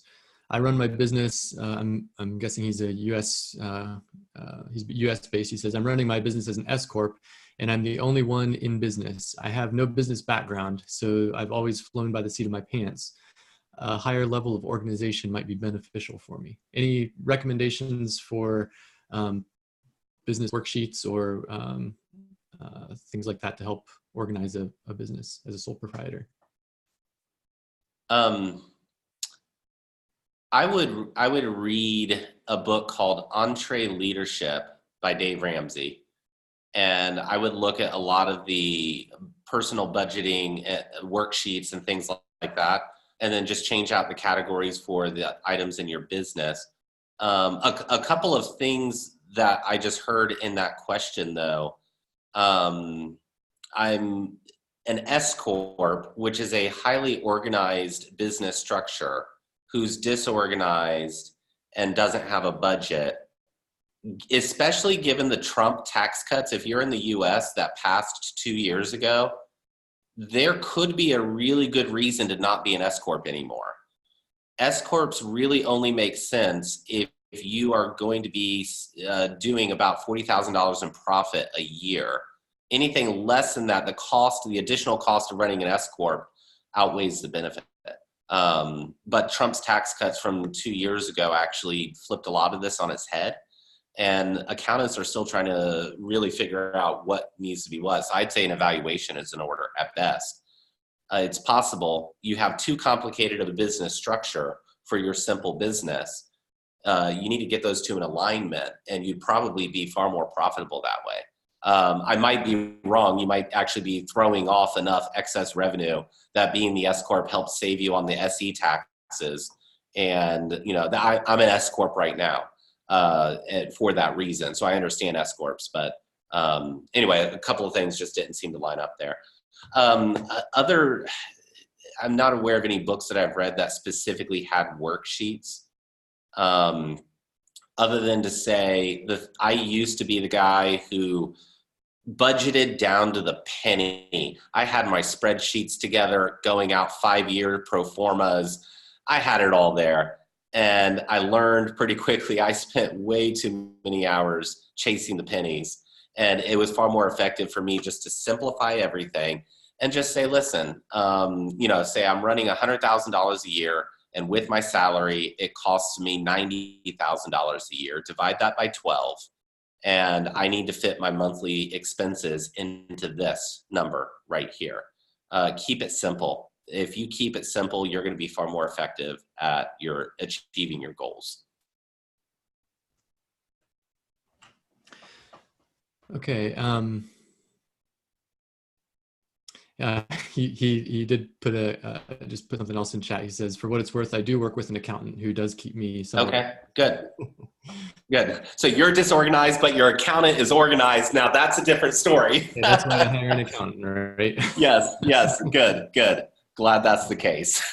I run my business. I'm guessing he's a U.S. He's U.S. based. He says, I'm running my business as an S corp, and I'm the only one in business. I have no business background, so I've always flown by the seat of my pants. A higher level of organization might be beneficial for me. Any recommendations for business worksheets or things like that to help organize a business as a sole proprietor? I would read a book called Entree Leadership by Dave Ramsey, and I would look at a lot of the personal budgeting worksheets and things like that, and then just change out the categories for the items in your business. A couple of things that I just heard in that question, though. I'm an S corp, which is a highly organized business structure, who's disorganized and doesn't have a budget, especially given the Trump tax cuts. If you're in the US that passed 2 years ago, there could be a really good reason to not be an S corp anymore. S corps really only make sense if you are going to be doing about $40,000 in profit a year. Anything less than that, the additional cost of running an S corp outweighs the benefit. But Trump's tax cuts from 2 years ago actually flipped a lot of this on its head, and accountants are still trying to really figure out what needs to be what. So I'd say an evaluation is in order at best. It's possible you have too complicated of a business structure for your simple business. You need to get those two in alignment, and you'd probably be far more profitable that way. I might be wrong. You might actually be throwing off enough excess revenue that being the S corp helps save you on the SE taxes. And I'm an S corp right now for that reason. So I understand S corps, but anyway, a couple of things just didn't seem to line up there. I'm not aware of any books that I've read that specifically had worksheets. Other than to say that I used to be the guy who budgeted down to the penny. I had my spreadsheets together, going out 5-year pro formas. I had it all there. And I learned pretty quickly I spent way too many hours chasing the pennies. And it was far more effective for me just to simplify everything and just say, listen, say I'm running $100,000 a year, and with my salary, it costs me $90,000 a year. Divide that by 12. And I need to fit my monthly expenses into this number right here. Keep it simple. If you keep it simple, you're going to be far more effective at your achieving your goals. Okay. He did put just put something else in chat. He says, for what it's worth, I do work with an accountant who does keep me somewhat. Okay, good. Good. So you're disorganized, but your accountant is organized. Now that's a different story. Yeah, that's why I hire an accountant, right? Yes. Good. Glad that's the case.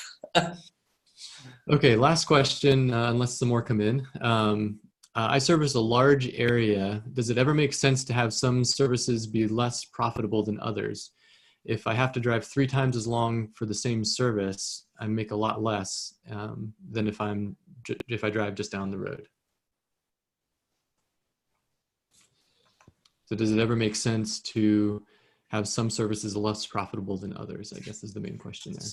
Okay, last question, unless some more come in. I service a large area. Does it ever make sense to have some services be less profitable than others? If I have to drive 3 times as long for the same service, I make a lot less than if I drive just down the road. So does it ever make sense to have some services less profitable than others, I guess is the main question there.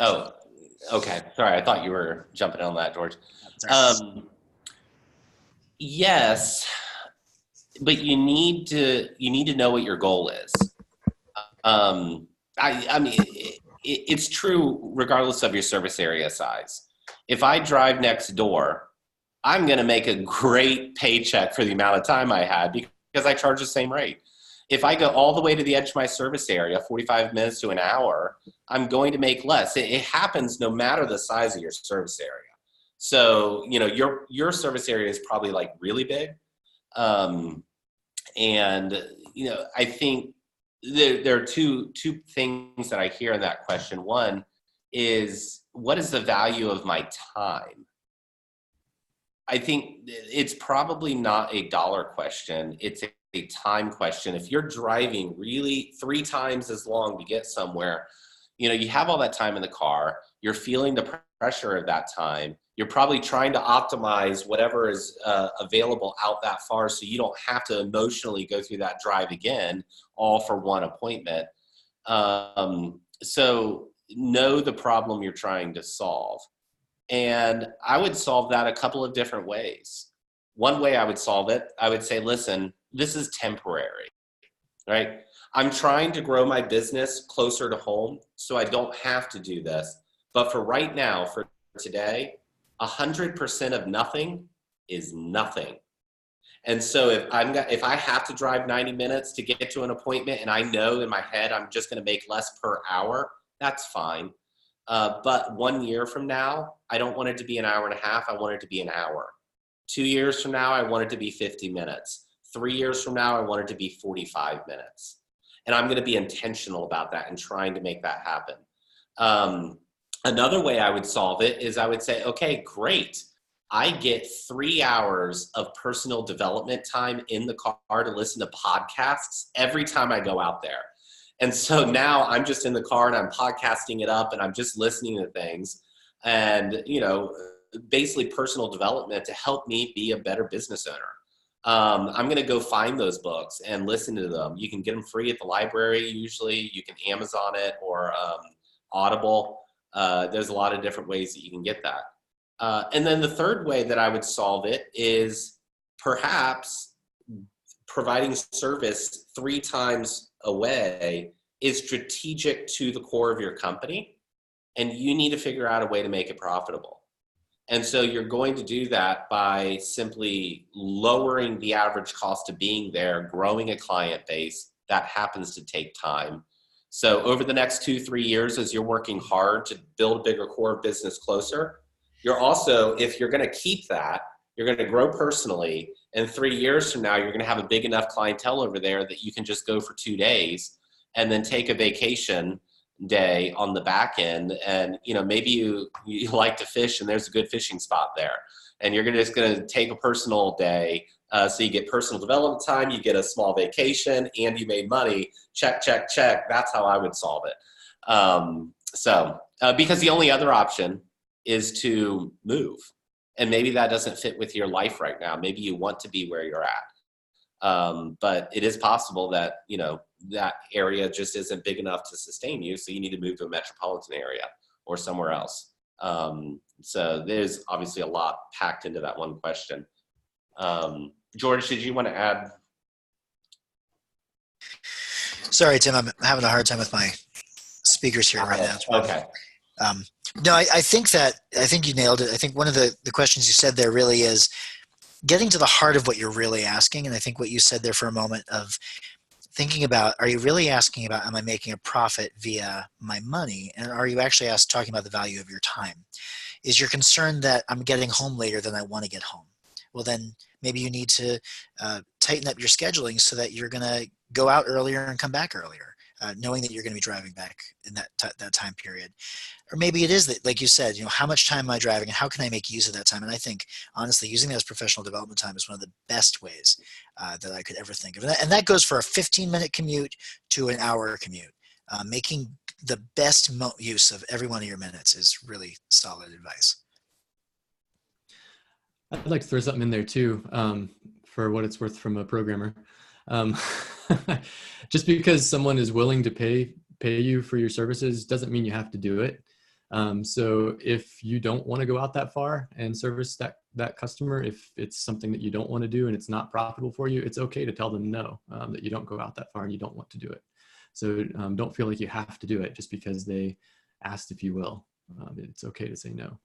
Oh, okay. Sorry, I thought you were jumping on that, George. Yes, but you need to know what your goal is. I mean, it's true regardless of your service area size. If I drive next door, I'm going to make a great paycheck for the amount of time I had because I charge the same rate. If I go all the way to the edge of my service area, 45 minutes to an hour, I'm going to make less. It happens no matter the size of your service area. So, your service area is probably like really big. And, I think there are two things that I hear in that question. One is, what is the value of my time? I think it's probably not a dollar question. It's a time question. If you're driving really 3 times as long to get somewhere, you have all that time in the car, you're feeling the pressure of that time. You're probably trying to optimize whatever is available out that far so you don't have to emotionally go through that drive again, all for one appointment. So know the problem you're trying to solve. And I would solve that a couple of different ways. One way I would solve it, I would say, listen, this is temporary, right? I'm trying to grow my business closer to home so I don't have to do this. But for right now, for today, 100% of nothing is nothing. And so if I have to drive 90 minutes to get to an appointment and I know in my head I'm just going to make less per hour, that's fine. But 1 year from now, I don't want it to be an hour and a half. I want it to be an hour. 2 years from now, I want it to be 50 minutes. 3 years from now, I want it to be 45 minutes. And I'm going to be intentional about that and trying to make that happen. Another way I would solve it is I would say, okay, great. I get 3 hours of personal development time in the car to listen to podcasts every time I go out there. And so now I'm just in the car and I'm podcasting it up and I'm just listening to things and, basically personal development to help me be a better business owner. I'm going to go find those books and listen to them. You can get them free at the library. Usually you can Amazon it or Audible. There's a lot of different ways that you can get that. And then the third way that I would solve it is perhaps providing service 3 times away is strategic to the core of your company, and you need to figure out a way to make it profitable. And so you're going to do that by simply lowering the average cost of being there, growing a client base. That happens to take time. So over the next 2-3 years, as you're working hard to build a bigger core business closer, you're also, if you're going to keep that, You're going to grow personally. And 3 years from now, you're going to have a big enough clientele over there that you can just go for 2 days and then take a vacation day on the back end. And, you know, maybe you like to fish and there's a good fishing spot there. And you're just going to take a personal day. So you get personal development time, you get a small vacation, and you made money. Check, check, check. That's how I would solve it. Because the only other option is to move. And maybe that doesn't fit with your life right now. Maybe you want to be where you're at. But it is possible that, you know, that area just isn't big enough to sustain you. So you need to move to a metropolitan area or somewhere else. So there's obviously a lot packed into that one question. George, did you want to add? Sorry, Tim, I'm having a hard time with my speakers here right now. Okay. No, I think you nailed it. I think one of the questions you said there really is getting to the heart of what you're really asking. And I think what you said there for a moment of thinking about, are you really asking about, am I making a profit via my money? And are you actually talking about the value of your time? Is your concern that I'm getting home later than I want to get home? Well, then maybe you need to tighten up your scheduling so that you're going to go out earlier and come back earlier, knowing that you're going to be driving back in that time period. Or maybe it is that, like you said, you know, how much time am I driving and how can I make use of that time? And I think, honestly, using that as professional development time is one of the best ways that I could ever think of. And that goes for a 15-minute commute to an hour commute. Making the best use of every one of your minutes is really solid advice. I'd like to throw something in there too, for what it's worth from a programmer. Just because someone is willing to pay you for your services doesn't mean you have to do it. So if you don't want to go out that far and service that customer, if it's something that you don't want to do and it's not profitable for you, it's okay to tell them no, that you don't go out that far and you don't want to do it. So don't feel like you have to do it just because they asked if you will. It's okay to say no.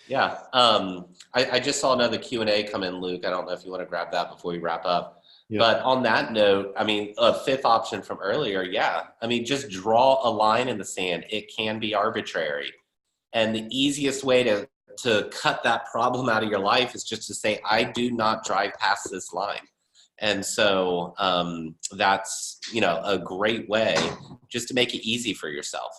Yeah, I just saw another Q&A come in, Luke. I don't know if you want to grab that before we wrap up. Yep. But on that note, I mean, a fifth option from earlier, yeah. I mean, just draw a line in the sand. It can be arbitrary. And the easiest way to cut that problem out of your life is just to say, I do not drive past this line. And so that's, you know, a great way just to make it easy for yourself.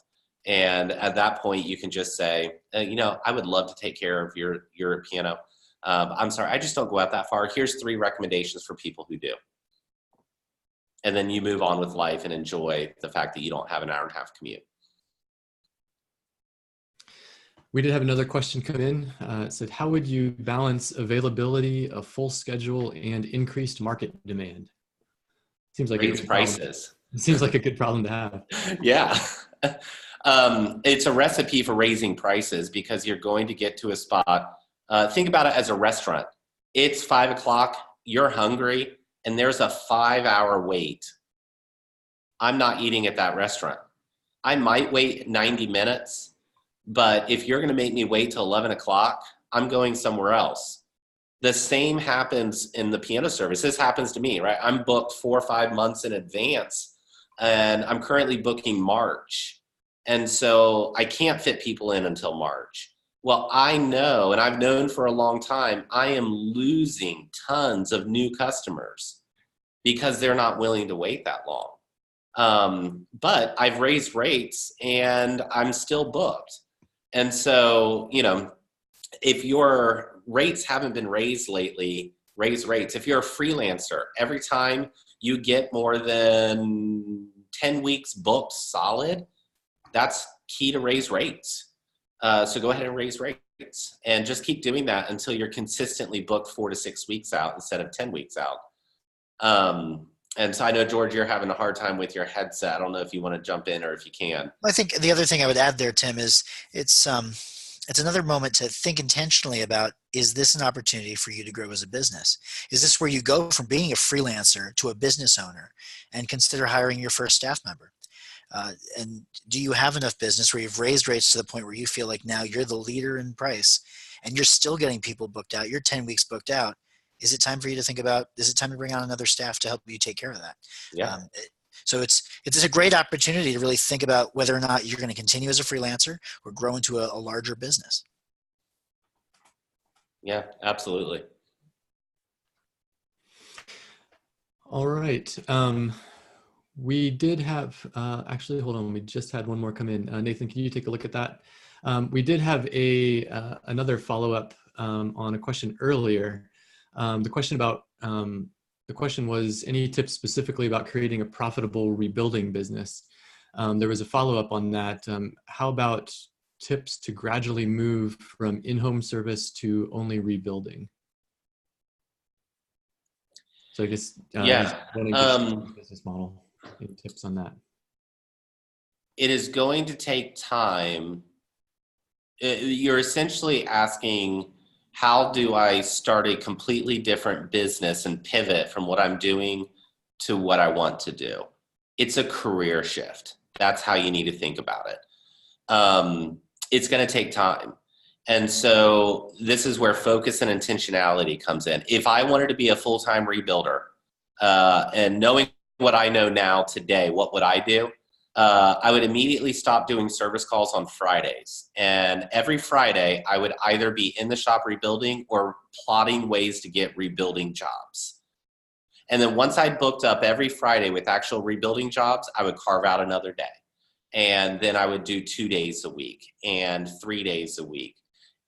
And at that point, you can just say, you know, I would love to take care of your piano. I'm sorry, I just don't go out that far. Here's 3 recommendations for people who do. And then you move on with life and enjoy the fact that you don't have an hour and a half commute. We did have another question come in. It said, how would you balance availability, a full schedule, and increased market demand? Seems like raise prices. It seems like a good problem to have. Yeah. It's a recipe for raising prices because you're going to get to a spot. Think about it as a restaurant. It's 5 o'clock, you're hungry, and there's a 5-hour wait. I'm not eating at that restaurant. I might wait 90 minutes, but if you're going to make me wait till 11 o'clock, I'm going somewhere else. The same happens in the piano service. This happens to me, right? I'm booked 4 or 5 months in advance, and I'm currently booking March. And so I can't fit people in until March. Well, I know, and I've known for a long time, I am losing tons of new customers because they're not willing to wait that long. But I've raised rates and I'm still booked. And so, you know, if your rates haven't been raised lately, raise rates. If you're a freelancer, every time you get more than 10 weeks booked solid, that's key to raise rates. So go ahead and raise rates and just keep doing that until you're consistently booked 4 to 6 weeks out instead of 10 weeks out. And so I know, George, you're having a hard time with your headset. I don't know if you want to jump in or if you can. I think the other thing I would add there, Tim, is it's another moment to think intentionally about, is this an opportunity for you to grow as a business? Is this where you go from being a freelancer to a business owner and consider hiring your first staff member? And do you have enough business where you've raised rates to the point where you feel like now you're the leader in price and you're still getting people booked out? You're 10 weeks booked out. Is it time for you to think about, is it time to bring on another staff to help you take care of that? Yeah. So it's a great opportunity to really think about whether or not you're going to continue as a freelancer or grow into a larger business. Yeah, absolutely. All right. We did have, actually, hold on. We just had one more come in. Nathan, can you take a look at that? We did have another follow-up on a question earlier. The question was, any tips specifically about creating a profitable rebuilding business? There was a follow-up on that. How about tips to gradually move from in-home service to only rebuilding? So I guess he's wanting to shift his business model. Any tips on that? It is going to take time. You're essentially asking, how do I start a completely different business and pivot from what I'm doing to what I want to do? It's a career shift. That's how you need to think about it. It's going to take time. And so this is where focus and intentionality comes in. If I wanted to be a full-time rebuilder, and knowing what I know now today, what would I do? I would immediately stop doing service calls on Fridays. And every Friday, I would either be in the shop rebuilding or plotting ways to get rebuilding jobs. And then once I booked up every Friday with actual rebuilding jobs, I would carve out another day. And then I would do 2 days a week and 3 days a week.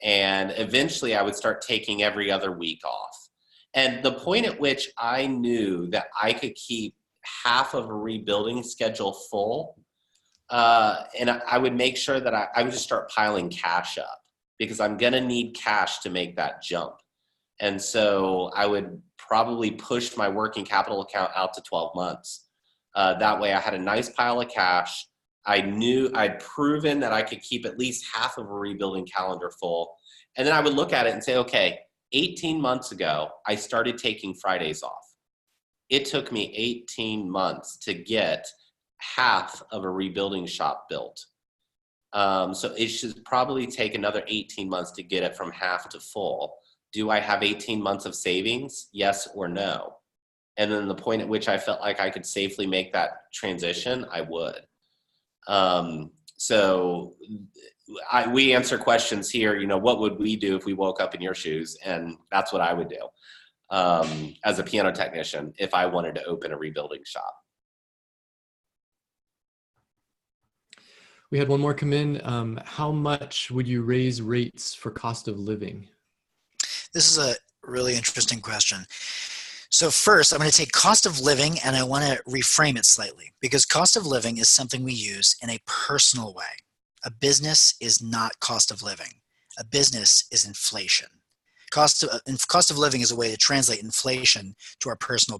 And eventually I would start taking every other week off. And the point at which I knew that I could keep half of a rebuilding schedule full, and I would make sure that I would just start piling cash up, because I'm going to need cash to make that jump. And so I would probably push my working capital account out to 12 months. That way I had a nice pile of cash. I knew I'd proven that I could keep at least half of a rebuilding calendar full. And then I would look at it and say, okay, 18 months ago, I started taking Fridays off. It took me 18 months to get half of a rebuilding shop built. So it should probably take another 18 months to get it from half to full. Do I have 18 months of savings? Yes or no? And then the point at which I felt like I could safely make that transition, I would. So we answer questions here, what would we do if we woke up in your shoes? And that's what I would do as a piano technician if I wanted to open a rebuilding shop. We had one more come in. How much would you raise rates for cost of living? This is a really interesting question. So first, I'm going to take cost of living and I want to reframe it slightly, because cost of living is something we use in a personal way. A business is not cost of living. A business is inflation. Cost of living is a way to translate inflation to our personal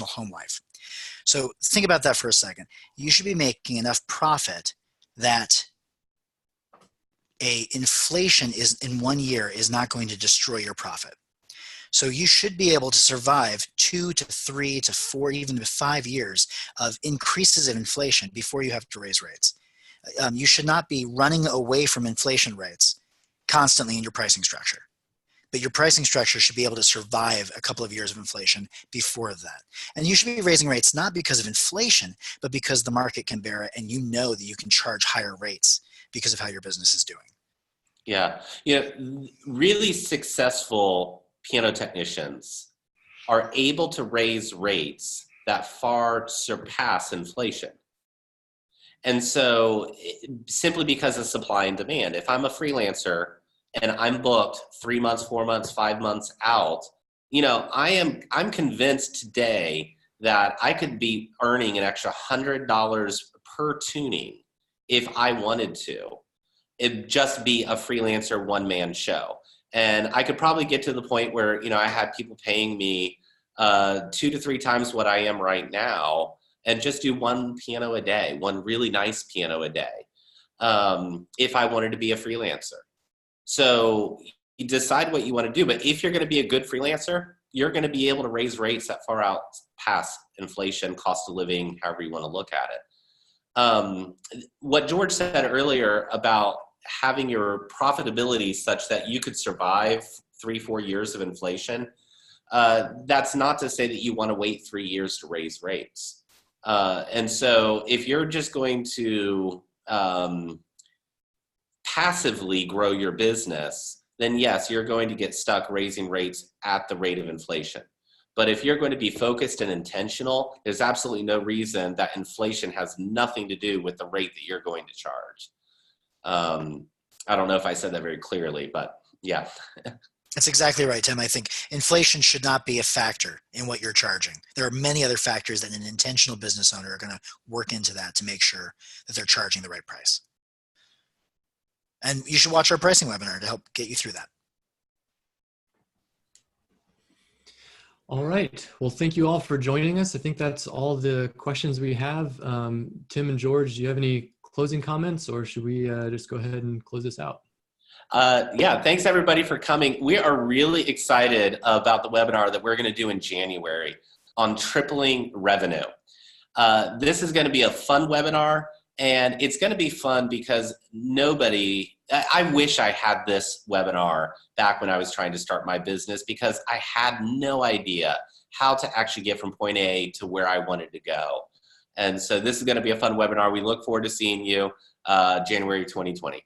home life. So think about that for a second. You should be making enough profit that a inflation is in 1 year is not going to destroy your profit. So you should be able to survive 2 to 3 to 4, even 5 years of increases of inflation before you have to raise rates. You should not be running away from inflation rates constantly in your pricing structure. But your pricing structure should be able to survive a couple of years of inflation before that. And you should be raising rates not because of inflation, but because the market can bear it and you know that you can charge higher rates because of how your business is doing. Yeah. Really successful piano technicians are able to raise rates that far surpass inflation. And so simply because of supply and demand, if I'm a freelancer and I'm booked 3 months, 4 months, 5 months out, I'm convinced today that I could be earning an extra $100 per tuning if I wanted to. It'd just be a freelancer one-man show. And I could probably get to the point where, I had people paying me 2 to 3 times what I am right now, and just do one piano a day, one really nice piano a day, if I wanted to be a freelancer. So you decide what you want to do. But if you're going to be a good freelancer, you're going to be able to raise rates that far out past inflation, cost of living, however you want to look at it. What George said earlier about having your profitability such that you could survive 3-4 years of inflation, that's not to say that you want to wait 3 years to raise rates. And so if you're just going to passively grow your business, then yes, you're going to get stuck raising rates at the rate of inflation. But if you're going to be focused and intentional, there's absolutely no reason that inflation has nothing to do with the rate that you're going to charge. I don't know if I said that very clearly, but yeah. That's exactly right, Tim. I think inflation should not be a factor in what you're charging. There are many other factors that an intentional business owner are going to work into that to make sure that they're charging the right price. And you should watch our pricing webinar to help get you through that. All right. Well, thank you all for joining us. I think that's all the questions we have. Tim and George, do you have any closing comments, or should we just go ahead and close this out? Yeah, thanks everybody for coming. We are really excited about the webinar that we're going to do in January on tripling revenue. This is going to be a fun webinar, and it's going to be fun because I wish I had this webinar back when I was trying to start my business, because I had no idea how to actually get from point A to where I wanted to go. And so this is going to be a fun webinar. We look forward to seeing you January 2020.